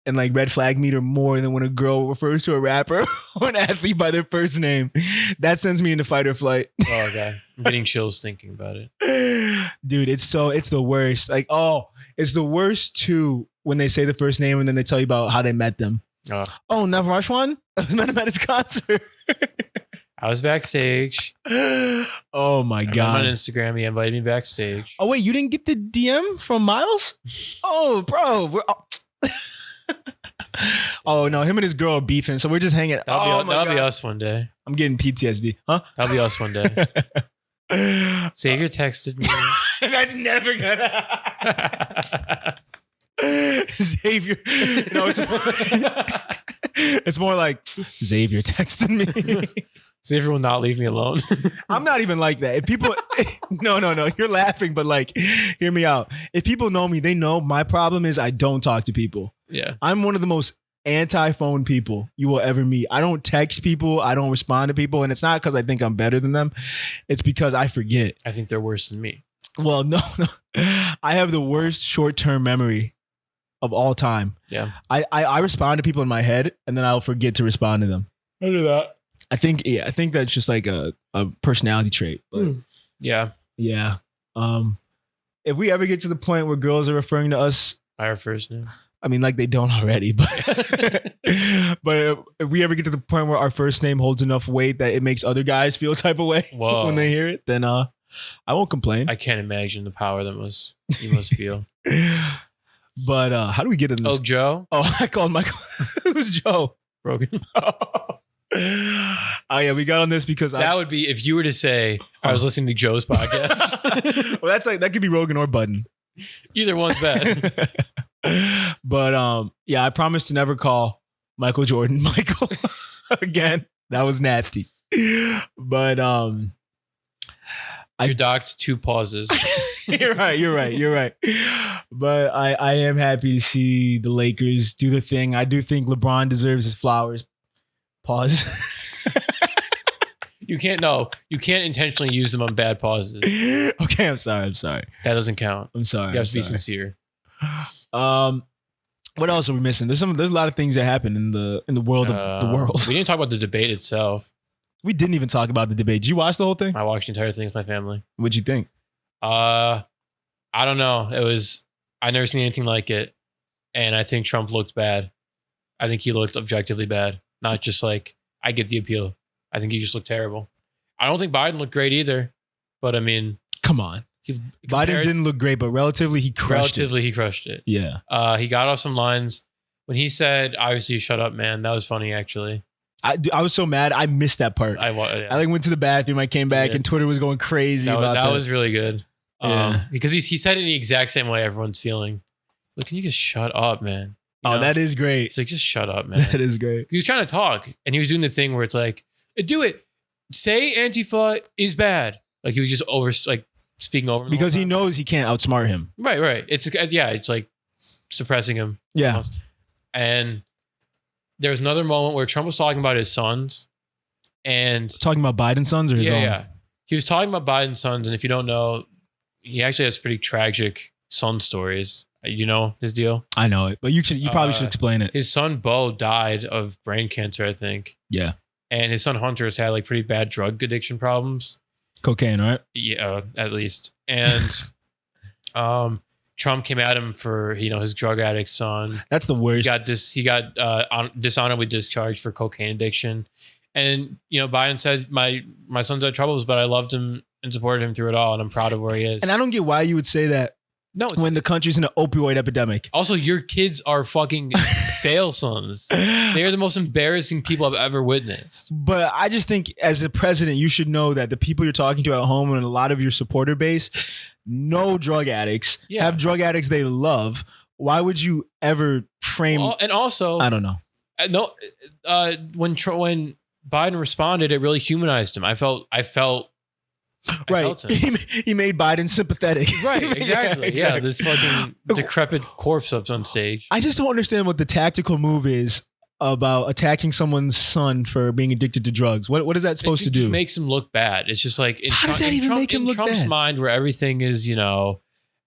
and like red flag meter more than when a girl refers to a rapper or an athlete by their first name. That sends me into fight or flight. Oh god, I'm getting chills thinking about it. Dude, it's the worst. Like, it's the worst too when they say the first name and then they tell you about how they met them. Oh, Navrashwan? I met him at his concert. I was backstage. Oh my God. I'm on Instagram. He invited me backstage. Oh wait, you didn't get the DM from Miles? Oh, bro. Oh no, him and his girl are beefing, so we're just hanging. That'll be us one day. I'm getting PTSD, huh? That'll be us one day. Xavier texted me. That's never gonna. Xavier, no, it's more like Xavier texted me. See if everyone not leave me alone. I'm not even like that. If people, no, you're laughing, but like, hear me out. If people know me, they know my problem is I don't talk to people. Yeah. I'm one of the most anti-phone people you will ever meet. I don't text people. I don't respond to people. And it's not because I think I'm better than them. It's because I forget. I think they're worse than me. Well, no. I have the worst short-term memory of all time. Yeah. I respond to people in my head and then I'll forget to respond to them. I do that. I think that's just like a personality trait. But yeah. If we ever get to the point where girls are referring to us by our first name, I mean, like they don't already, but but if we ever get to the point where our first name holds enough weight that it makes other guys feel type of way when they hear it, then I won't complain. I can't imagine the power that you must feel. But how do we get in this? Oh, Joe? Oh, I called Michael. Who's Joe? Rogan. Oh yeah, we got on this because that would be if you were to say I was listening to Joe's podcast. Well, that's like that could be Rogan or Budden. Either one's bad. But yeah, I promise to never call Michael Jordan Michael again. That was nasty. But you're docked 2 pauses. You're right. But I am happy to see the Lakers do the thing. I do think LeBron deserves his flowers. Pause. You can't intentionally use them on bad pauses. Okay, I'm sorry. That doesn't count. I'm sorry. You have to be sincere. What else are we missing? There's a lot of things that happen in the world of the world. We didn't talk about the debate itself. We didn't even talk about the debate. Did you watch the whole thing? I watched the entire thing with my family. What'd you think? I don't know. I never seen anything like it. And I think Trump looked bad. I think he looked objectively bad. Not just like, I get the appeal. I think he just looked terrible. I don't think Biden looked great either. But I mean, come on. Biden didn't look great, but relatively he crushed it. Yeah. He got off some lines when he said, obviously, shut up, man. That was funny, actually. I was so mad. I missed that part. I like went to the bathroom. I came back and Twitter was going crazy about that. That was really good. Because he said it in the exact same way everyone's feeling. Like, can you just shut up, man? You know? That is great. It's like, just shut up, man. That is great. He was trying to talk and he was doing the thing where it's like, do it. Say Antifa is bad. Like he was just speaking over him. Because he knows he can't outsmart him. Right. It's like suppressing him. Yeah. Almost. And there was another moment where Trump was talking about his sons and talking about Biden's sons or his own? Yeah. He was talking about Biden's sons. And if you don't know, he actually has pretty tragic son stories. You know his deal? I know it, but you probably should explain it. His son Bo died of brain cancer, I think. Yeah. And his son Hunter has had like pretty bad drug addiction problems. Cocaine, right? Yeah, at least. And Trump came at him for his drug addict son. That's the worst. He got dishonorably discharged for cocaine addiction. And Biden said my son's had troubles, but I loved him and supported him through it all, and I'm proud of where he is. And I don't get why you would say that. No, when the country's in an opioid epidemic. Also, your kids are fucking fail sons. They are the most embarrassing people I've ever witnessed. But I just think as a president, you should know that the people you're talking to at home and a lot of your supporter base know drug addicts, have drug addicts they love. Why would you ever frame? And also, I don't know. No, when Biden responded, it really humanized him. I felt. Right. He made Biden sympathetic. Right. Exactly. Yeah. This fucking decrepit corpse up on stage. I just don't understand what the tactical move is about attacking someone's son for being addicted to drugs. What is that supposed to do? It makes him look bad. It's just like how does that even make him look bad? In Trump's mind, where everything is,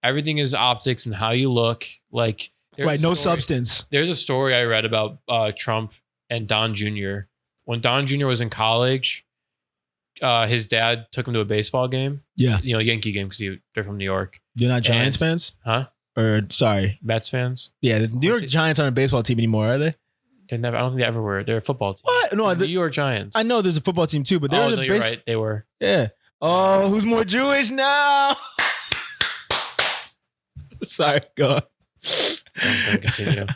everything is optics and how you look. Like right. No substance. There's a story I read about Trump and Don Jr. When Don Jr. was in college. His dad took him to a baseball game. Yeah. Yankee game because they're from New York. You're not Giants fans? Huh? Or sorry. Mets fans? Yeah. The New York Giants aren't a baseball team anymore, are they? They never. I don't think they ever were. They're a football team. What? No, the New York Giants. I know there's a football team too, but they're you're right. They were. Yeah. Oh, who's more Jewish now? Sorry, go on. I'm continue.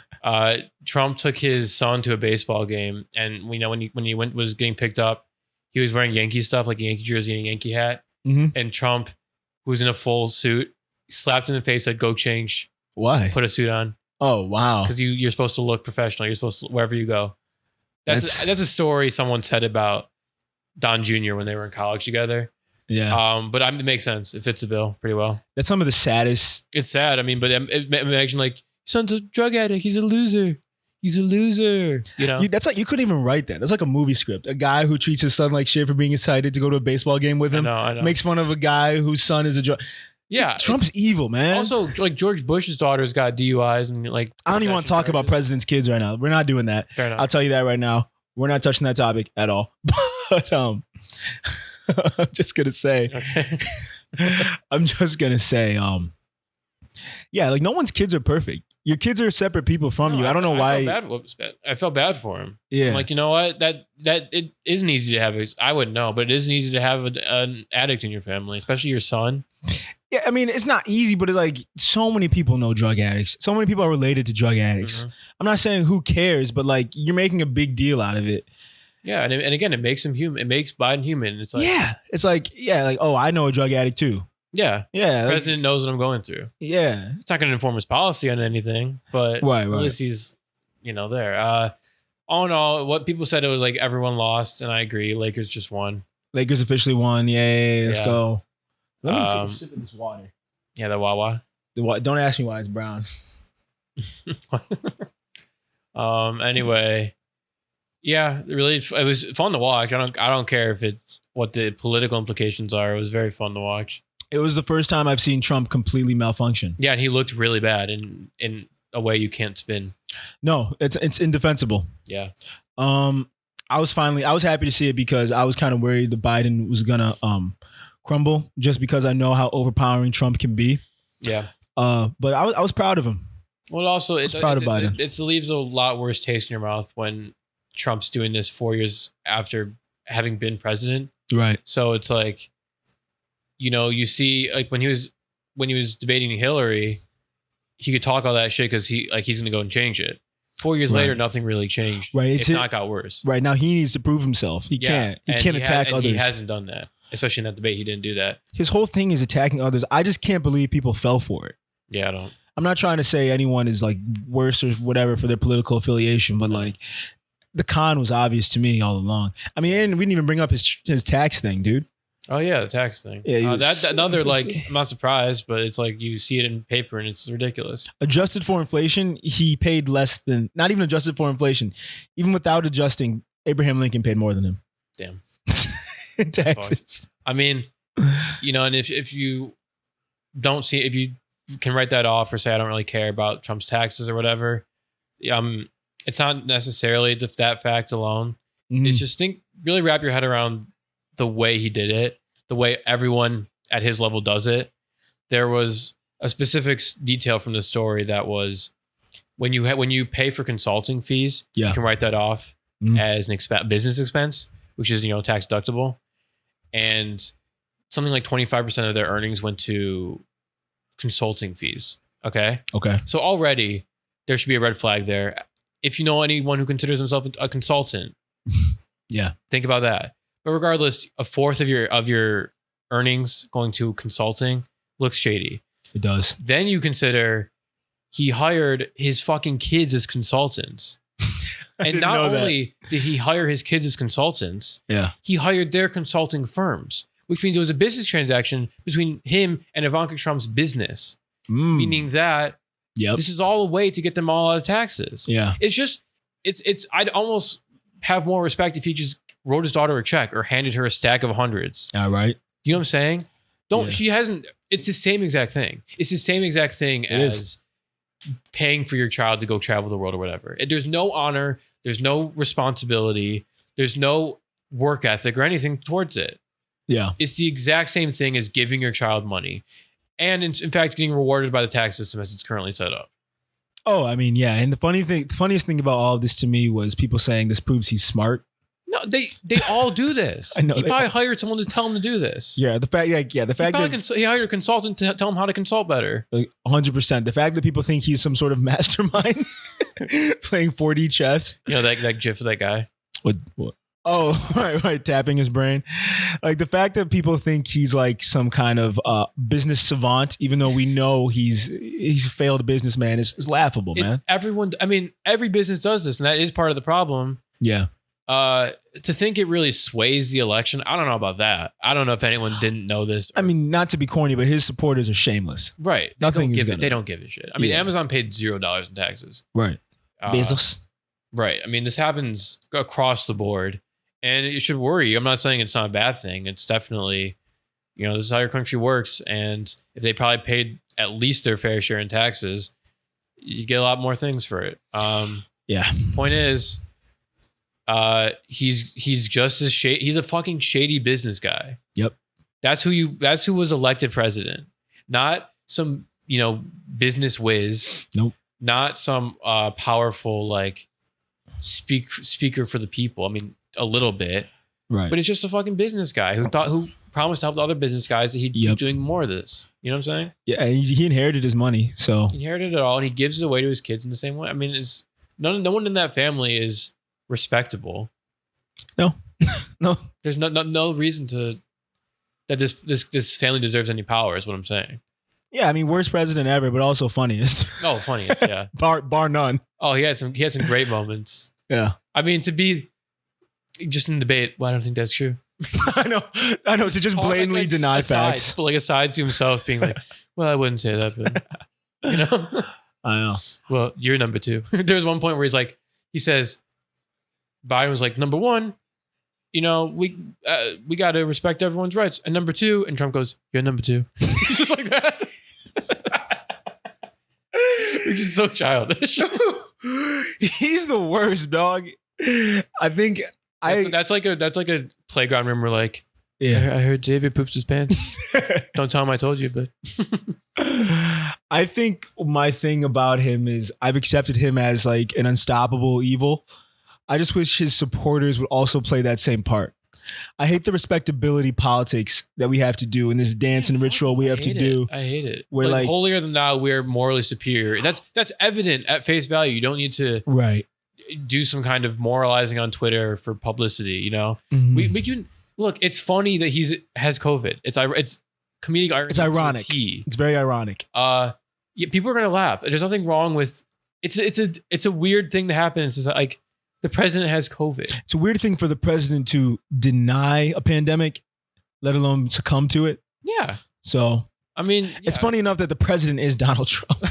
Trump took his son to a baseball game, and we know when he was getting picked up, he was wearing Yankee stuff, like a Yankee jersey and a Yankee hat. Mm-hmm. And Trump, who was in a full suit, slapped him in the face, said, "Go change." Why? Put a suit on. Oh, wow. Because you're supposed to look professional. You're supposed to, wherever you go. That's a story someone said about Don Jr. when they were in college together. Yeah. But it makes sense. It fits the bill pretty well. That's some of the saddest. It's sad. I mean, but imagine like, son's a drug addict. He's a loser. He's a loser. You know, That's like, you couldn't even write that. That's like a movie script. A guy who treats his son like shit for being excited to go to a baseball game with him. I know. Makes fun of a guy whose son is a drug. Yeah. Trump's evil, man. Also, like George Bush's daughter's got DUIs and like. I don't even want to talk about president's kids right now. We're not doing that. Fair enough. I'll tell you that right now. We're not touching that topic at all. But I'm just gonna say, Okay. I'm just gonna say, yeah, like no one's kids are perfect. Your kids are separate people from you. I don't know why. I felt bad for him. Yeah. I'm like, you know what? That it isn't easy to have. I wouldn't know, but it isn't easy to have an addict in your family, especially your son. Yeah, I mean, it's not easy, but it's like so many people know drug addicts. So many people are related to drug addicts. Mm-hmm. I'm not saying who cares, but like you're making a big deal out of it. Yeah, and again, it makes him human. It makes Biden human. It's like, it's like, oh, I know a drug addict too. Yeah. Yeah. The president knows what I'm going through. Yeah. It's not going to inform his policy on anything, but at least he's, there. All in all, what people said, it was like everyone lost, and I agree. Lakers just won. Lakers officially won. Yay. Let's go. Let me take a sip of this water. Yeah, the Wawa. Don't ask me why it's brown. Anyway, yeah, really, it was fun to watch. I don't care if it's what the political implications are. It was very fun to watch. It was the first time I've seen Trump completely malfunction. Yeah, and he looked really bad in a way you can't spin. No, it's indefensible. Yeah. I was happy to see it because I was kind of worried that Biden was gonna crumble just because I know how overpowering Trump can be. Yeah. But I was proud of him. Well, also, I was proud of Biden. It leaves a lot worse taste in your mouth when Trump's doing this 4 years after having been president. Right. So it's like, you see, like when he was debating Hillary, he could talk all that shit because he's going to go and change it. 4 years later, nothing really changed. Right. It's not got worse. Right now, he needs to prove himself. He can't. He can't attack others. He hasn't done that, especially in that debate. He didn't do that. His whole thing is attacking others. I just can't believe people fell for it. Yeah, I don't. I'm not trying to say anyone is like worse or whatever for their political affiliation, but like the con was obvious to me all along. I mean, and we didn't even bring up his tax thing, dude. Oh yeah, the tax thing. Yeah, that's another like. I'm not surprised, but it's like you see it in paper and it's ridiculous. Adjusted for inflation, he paid less than. Not even adjusted for inflation, even without adjusting, Abraham Lincoln paid more than him. Damn. In taxes. I mean, and if you don't see, if you can write that off or say I don't really care about Trump's taxes or whatever, it's not necessarily that fact alone. Mm-hmm. It's just really wrap your head around the way he did it, the way everyone at his level does it. There was a specific detail from the story that was when you pay for consulting fees, you can write that off as an business expense, which is tax deductible, and something like 25% of their earnings went to consulting fees. Okay. So already there should be a red flag there. If you know anyone who considers himself a consultant, think about that. But regardless, a fourth of your earnings going to consulting looks shady. It does. Then you consider he hired his fucking kids as consultants. And not only did he hire his kids as consultants, he hired their consulting firms, which means it was a business transaction between him and Ivanka Trump's business. Meaning that this is all a way to get them all out of taxes. Yeah. I'd almost have more respect if he just wrote his daughter a check or handed her a stack of hundreds. All right. You know what I'm saying? She hasn't, it's the same exact thing. It's the same exact thing as paying for your child to go travel the world or whatever. There's no honor. There's no responsibility. There's no work ethic or anything towards it. Yeah. It's the exact same thing as giving your child money. And in fact, getting rewarded by the tax system as it's currently set up. Oh, I mean, yeah. And the funniest thing about all of this to me was people saying this proves he's smart. No, they all do this. I know. He probably hired someone to tell him to do this. Yeah, the fact that he hired a consultant to tell him how to consult better. 100%. The fact that people think he's some sort of mastermind playing 4D chess. That gif of that guy. What? Oh, right, tapping his brain. Like the fact that people think he's like some kind of business savant, even though we know he's a failed businessman, is laughable, man. Every business does this, and that is part of the problem. Yeah. To think it really sways the election, I don't know about that. I don't know if anyone didn't know this. I mean, not to be corny, but his supporters are shameless. Right. They don't give a shit. I mean, Amazon paid $0 in taxes. Right. Bezos. Right. I mean, this happens across the board, and it should worry you. I'm not saying it's not a bad thing. It's definitely, this is how your country works. And if they probably paid at least their fair share in taxes, you get a lot more things for it. Yeah. Point is, he's just as shady. He's a fucking shady business guy. Yep. That's who was elected president. Not some, business whiz. Nope. Not some powerful speaker for the people. I mean, a little bit. Right. But it's just a fucking business guy who promised to help the other business guys that he'd keep doing more of this. You know what I'm saying? Yeah, he inherited his money, so he inherited it all, and he gives it away to his kids in the same way. I mean, it's no one in that family is respectable. No. There's no reason that this family deserves any power. Is what I'm saying. Yeah, I mean, worst president ever, but also funniest. Oh, funniest, yeah. bar none. Oh, he had some great moments. Yeah. I mean, to be just in debate, well, I don't think that's true. I know. To just blatantly deny facts, but aside to himself, being like, "Well, I wouldn't say that," but I know. Well, you're number two. There's one point where he says, Biden was like, number one, we got to respect everyone's rights, and number two, and Trump goes, "You're number two," just like that. Which is so childish. He's the worst, dog. I think that's like a playground rumor. Like, yeah, I heard David poops his pants. Don't tell him I told you, but I think my thing about him is I've accepted him as like an unstoppable evil. I just wish his supporters would also play that same part. I hate the respectability politics that we have to do in this dance and ritual we have to do. I hate it. We're like holier than thou, we're morally superior. That's evident at face value. You don't need to do some kind of moralizing on Twitter for publicity. Mm-hmm. We can look. It's funny that has COVID. It's comedic irony. It's ironic. It's very ironic. Yeah, people are gonna laugh. There's nothing wrong with it's a weird thing to happen. It's just like the president has COVID. It's a weird thing for the president to deny a pandemic, let alone succumb to it. Yeah. So, I mean, it's funny enough that the president is Donald Trump.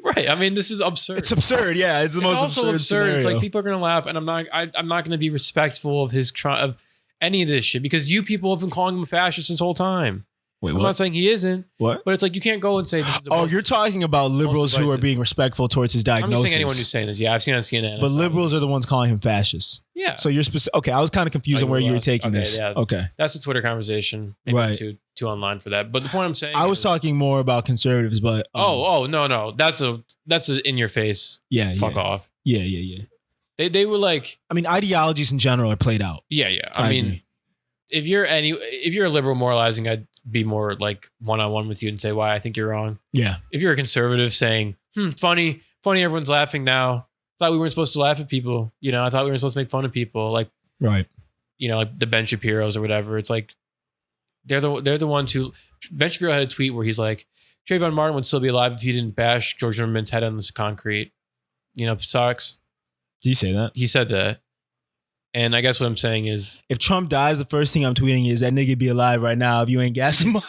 Right. I mean, this is absurd. It's absurd. Yeah. It's the most absurd scenario. It's like people are going to laugh, and I'm not going to be respectful of any of this shit because you people have been calling him a fascist this whole time. Wait, I'm not saying he isn't. What? But it's like you can't go and say this is the you're talking about liberals who are being respectful towards his diagnosis. I'm not saying anyone who's saying this. Yeah, I've seen it on CNN. But liberals are the ones calling him fascist. Yeah. So you're specific. Okay, I was kind of confused on where you were taking this. Yeah. Okay. That's a Twitter conversation. Maybe right. Too online for that. But the point I'm saying I was talking more about conservatives, but no. That's a in your face. Yeah. Fuck off. Yeah. They were like, I mean, ideologies in general are played out. Yeah. I mean, agree. If you're a liberal moralizing, I'd be more like one-on-one with you and say why I think you're wrong. Yeah. If you're a conservative saying, funny, everyone's laughing now. Thought we weren't supposed to laugh at people. I thought we weren't supposed to make fun of people. Like, right. Like the Ben Shapiro's or whatever. It's like they're the ones who Ben Shapiro had a tweet where he's like, Trayvon Martin would still be alive if he didn't bash George Zimmerman's head on this concrete. Sucks. Did he say that? He said that. And I guess what I'm saying is, if Trump dies, the first thing I'm tweeting is that nigga be alive right now if you ain't gassing him.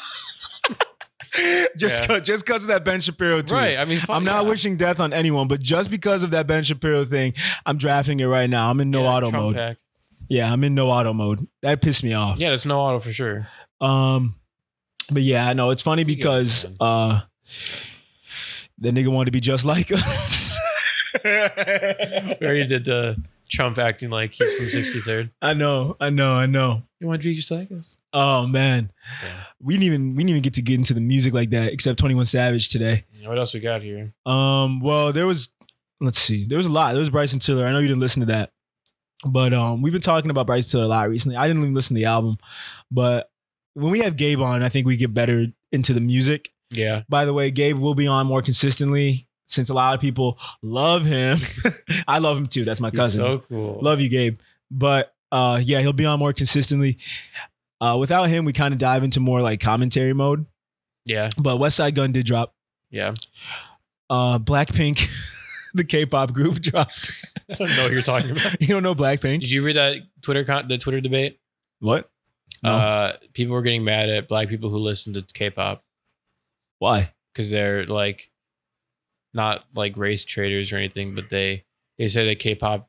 just because of that Ben Shapiro tweet. Right. I mean, I'm not wishing death on anyone, but just because of that Ben Shapiro thing, I'm drafting it right now. I'm in no auto Trump mode. Pack. Yeah, I'm in no auto mode. That pissed me off. Yeah, there's no auto for sure. But yeah, I know it's funny because the nigga wanted to be just like us. We already did the Trump acting like he's from 63rd. I know. You want to be just like us? Oh man, we didn't even get into the music like that except 21 Savage today. What else we got here? Well, there was a lot. There was Bryson Tiller. I know you didn't listen to that, but we've been talking about Bryson Tiller a lot recently. I didn't even listen to the album, but when we have Gabe on, I think we get better into the music. Yeah. By the way, Gabe will be on more consistently. Since a lot of people love him. I love him too. That's my cousin. So cool. Love you, Gabe. But yeah, he'll be on more consistently. Without him, we kind of dive into more like commentary mode. Yeah. But West Side Gun did drop. Yeah. Blackpink, the K-pop group, dropped. I don't know what you're talking about. You don't know Blackpink? Did you read that the Twitter debate? What? No. People were getting mad at black people who listen to K-pop. Why? Because they're like not like race traders or anything, but they say that K-pop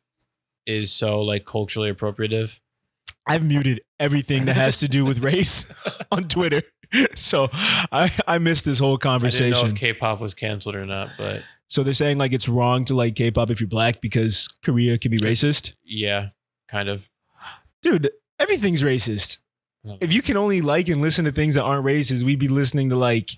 is so like culturally appropriative. I've muted everything that has to do with race on Twitter. So I missed this whole conversation. I didn't know if K-pop was canceled or not, but so they're saying like it's wrong to like K-pop if you're black because Korea can be racist. Yeah, kind of. Dude, everything's racist. If you can only like and listen to things that aren't racist, we'd be listening to like,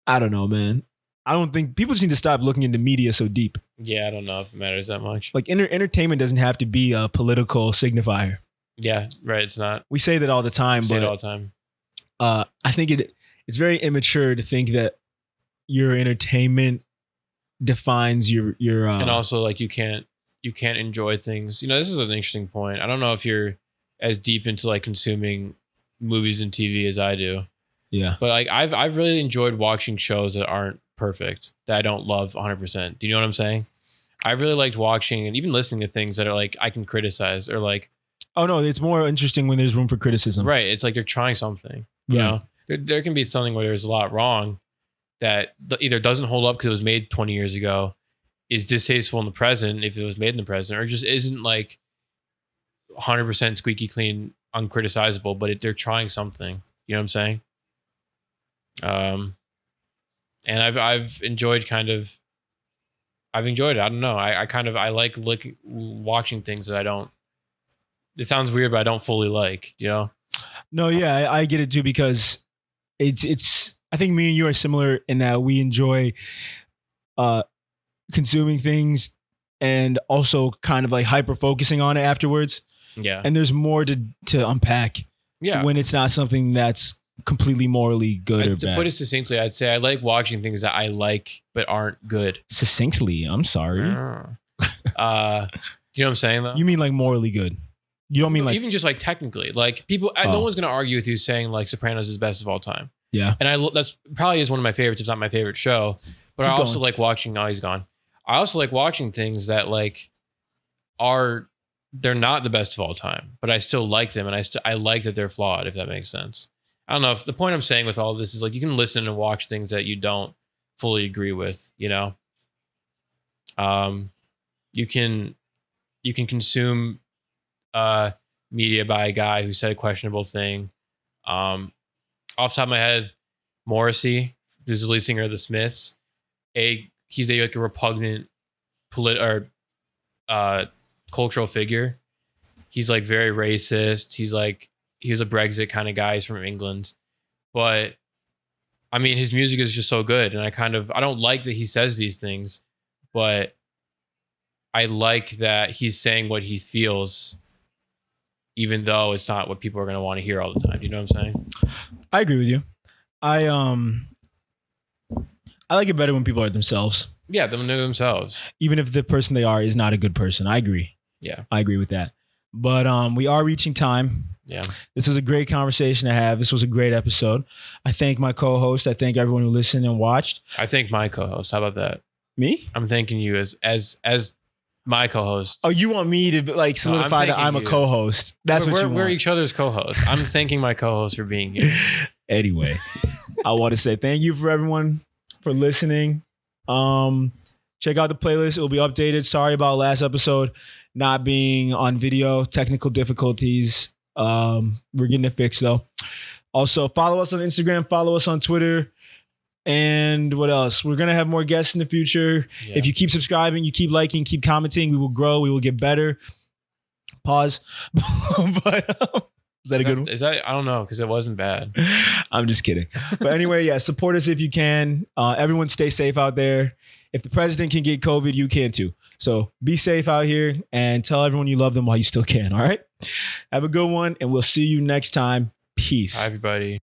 I don't know, man. I don't think people just need to stop looking into media so deep. Yeah, I don't know if it matters that much. Like entertainment doesn't have to be a political signifier. Yeah, right. It's not. We say that all the time, We but say it all the time. I think it's very immature to think that your entertainment defines your and also like you can't enjoy things. You know, this is an interesting point. I don't know if you're as deep into like consuming movies and TV as I do. Yeah. But like I've really enjoyed watching shows that aren't perfect, that I don't love 100%. Do you know what I'm saying? I really liked watching and even listening to things that are like I can criticize or like. Oh no, it's more interesting when there's room for criticism. Right. It's like they're trying something. You know, there can be something where there's a lot wrong that either doesn't hold up because it was made 20 years ago, is distasteful in the present if it was made in the present, or just isn't like 100% squeaky clean, uncriticizable, but they're trying something. You know what I'm saying? And I've enjoyed I've enjoyed it. I don't know. I like watching things that I don't. It sounds weird, but I don't fully like. You know? No, yeah, I get it too because it's. I think me and you are similar in that we enjoy consuming things and also kind of like hyper focusing on it afterwards. Yeah. And there's more to unpack. Yeah. When it's not something that's completely morally good or bad. To put it succinctly, I'd say I like watching things that I like but aren't good. Succinctly, I'm sorry. Do you know what I'm saying though? You mean like morally good? You don't mean like even just like technically, like people. No one's gonna argue with you saying like Sopranos is best of all time. Yeah, and that's probably is one of my favorites, if not my favorite show. But I also like watching. Oh, he's gone. I also like watching things that like they're not the best of all time, but I still like them, and I like that they're flawed. If that makes sense. I don't know if the point I'm saying with all of this is like you can listen and watch things that you don't fully agree with. You know, you can consume media by a guy who said a questionable thing. Off the top of my head, Morrissey, who's the lead singer of the Smiths, he's like a repugnant cultural figure. He's like very racist. He was a Brexit kind of guy. He's from England, but I mean, his music is just so good, and I don't like that he says these things, but I like that he's saying what he feels, even though it's not what people are going to want to hear all the time. Do you know what I'm saying? I agree with you. I like it better when people are themselves. Yeah, them know themselves. Even if the person they are is not a good person. I agree. Yeah. I agree with that. But we are reaching time. Yeah. This was a great conversation to have. This was a great episode. I thank my co-host. I thank everyone who listened and watched. I thank my co-host. How about that? Me? I'm thanking you as my co-host. Oh, you want me to like solidify that I'm a co-host? That's what you want. We're each other's co-hosts. I'm thanking my co-host for being here. Anyway, I want to say thank you for everyone for listening. Check out the playlist. It will be updated. Sorry about last episode not being on video. Technical difficulties. We're getting it fixed though. Also, follow us on Instagram. Follow us on Twitter. And what else? We're going to have more guests in the future. Yeah. If you keep subscribing, you keep liking, keep commenting, we will grow. We will get better. Pause. But is that a good one? Is that? I don't know, because it wasn't bad. I'm just kidding. But anyway, yeah, support us if you can. Everyone stay safe out there. If the president can get COVID, you can too. So be safe out here and tell everyone you love them while you still can. All right? Have a good one, and we'll see you next time. Peace. Hi, everybody.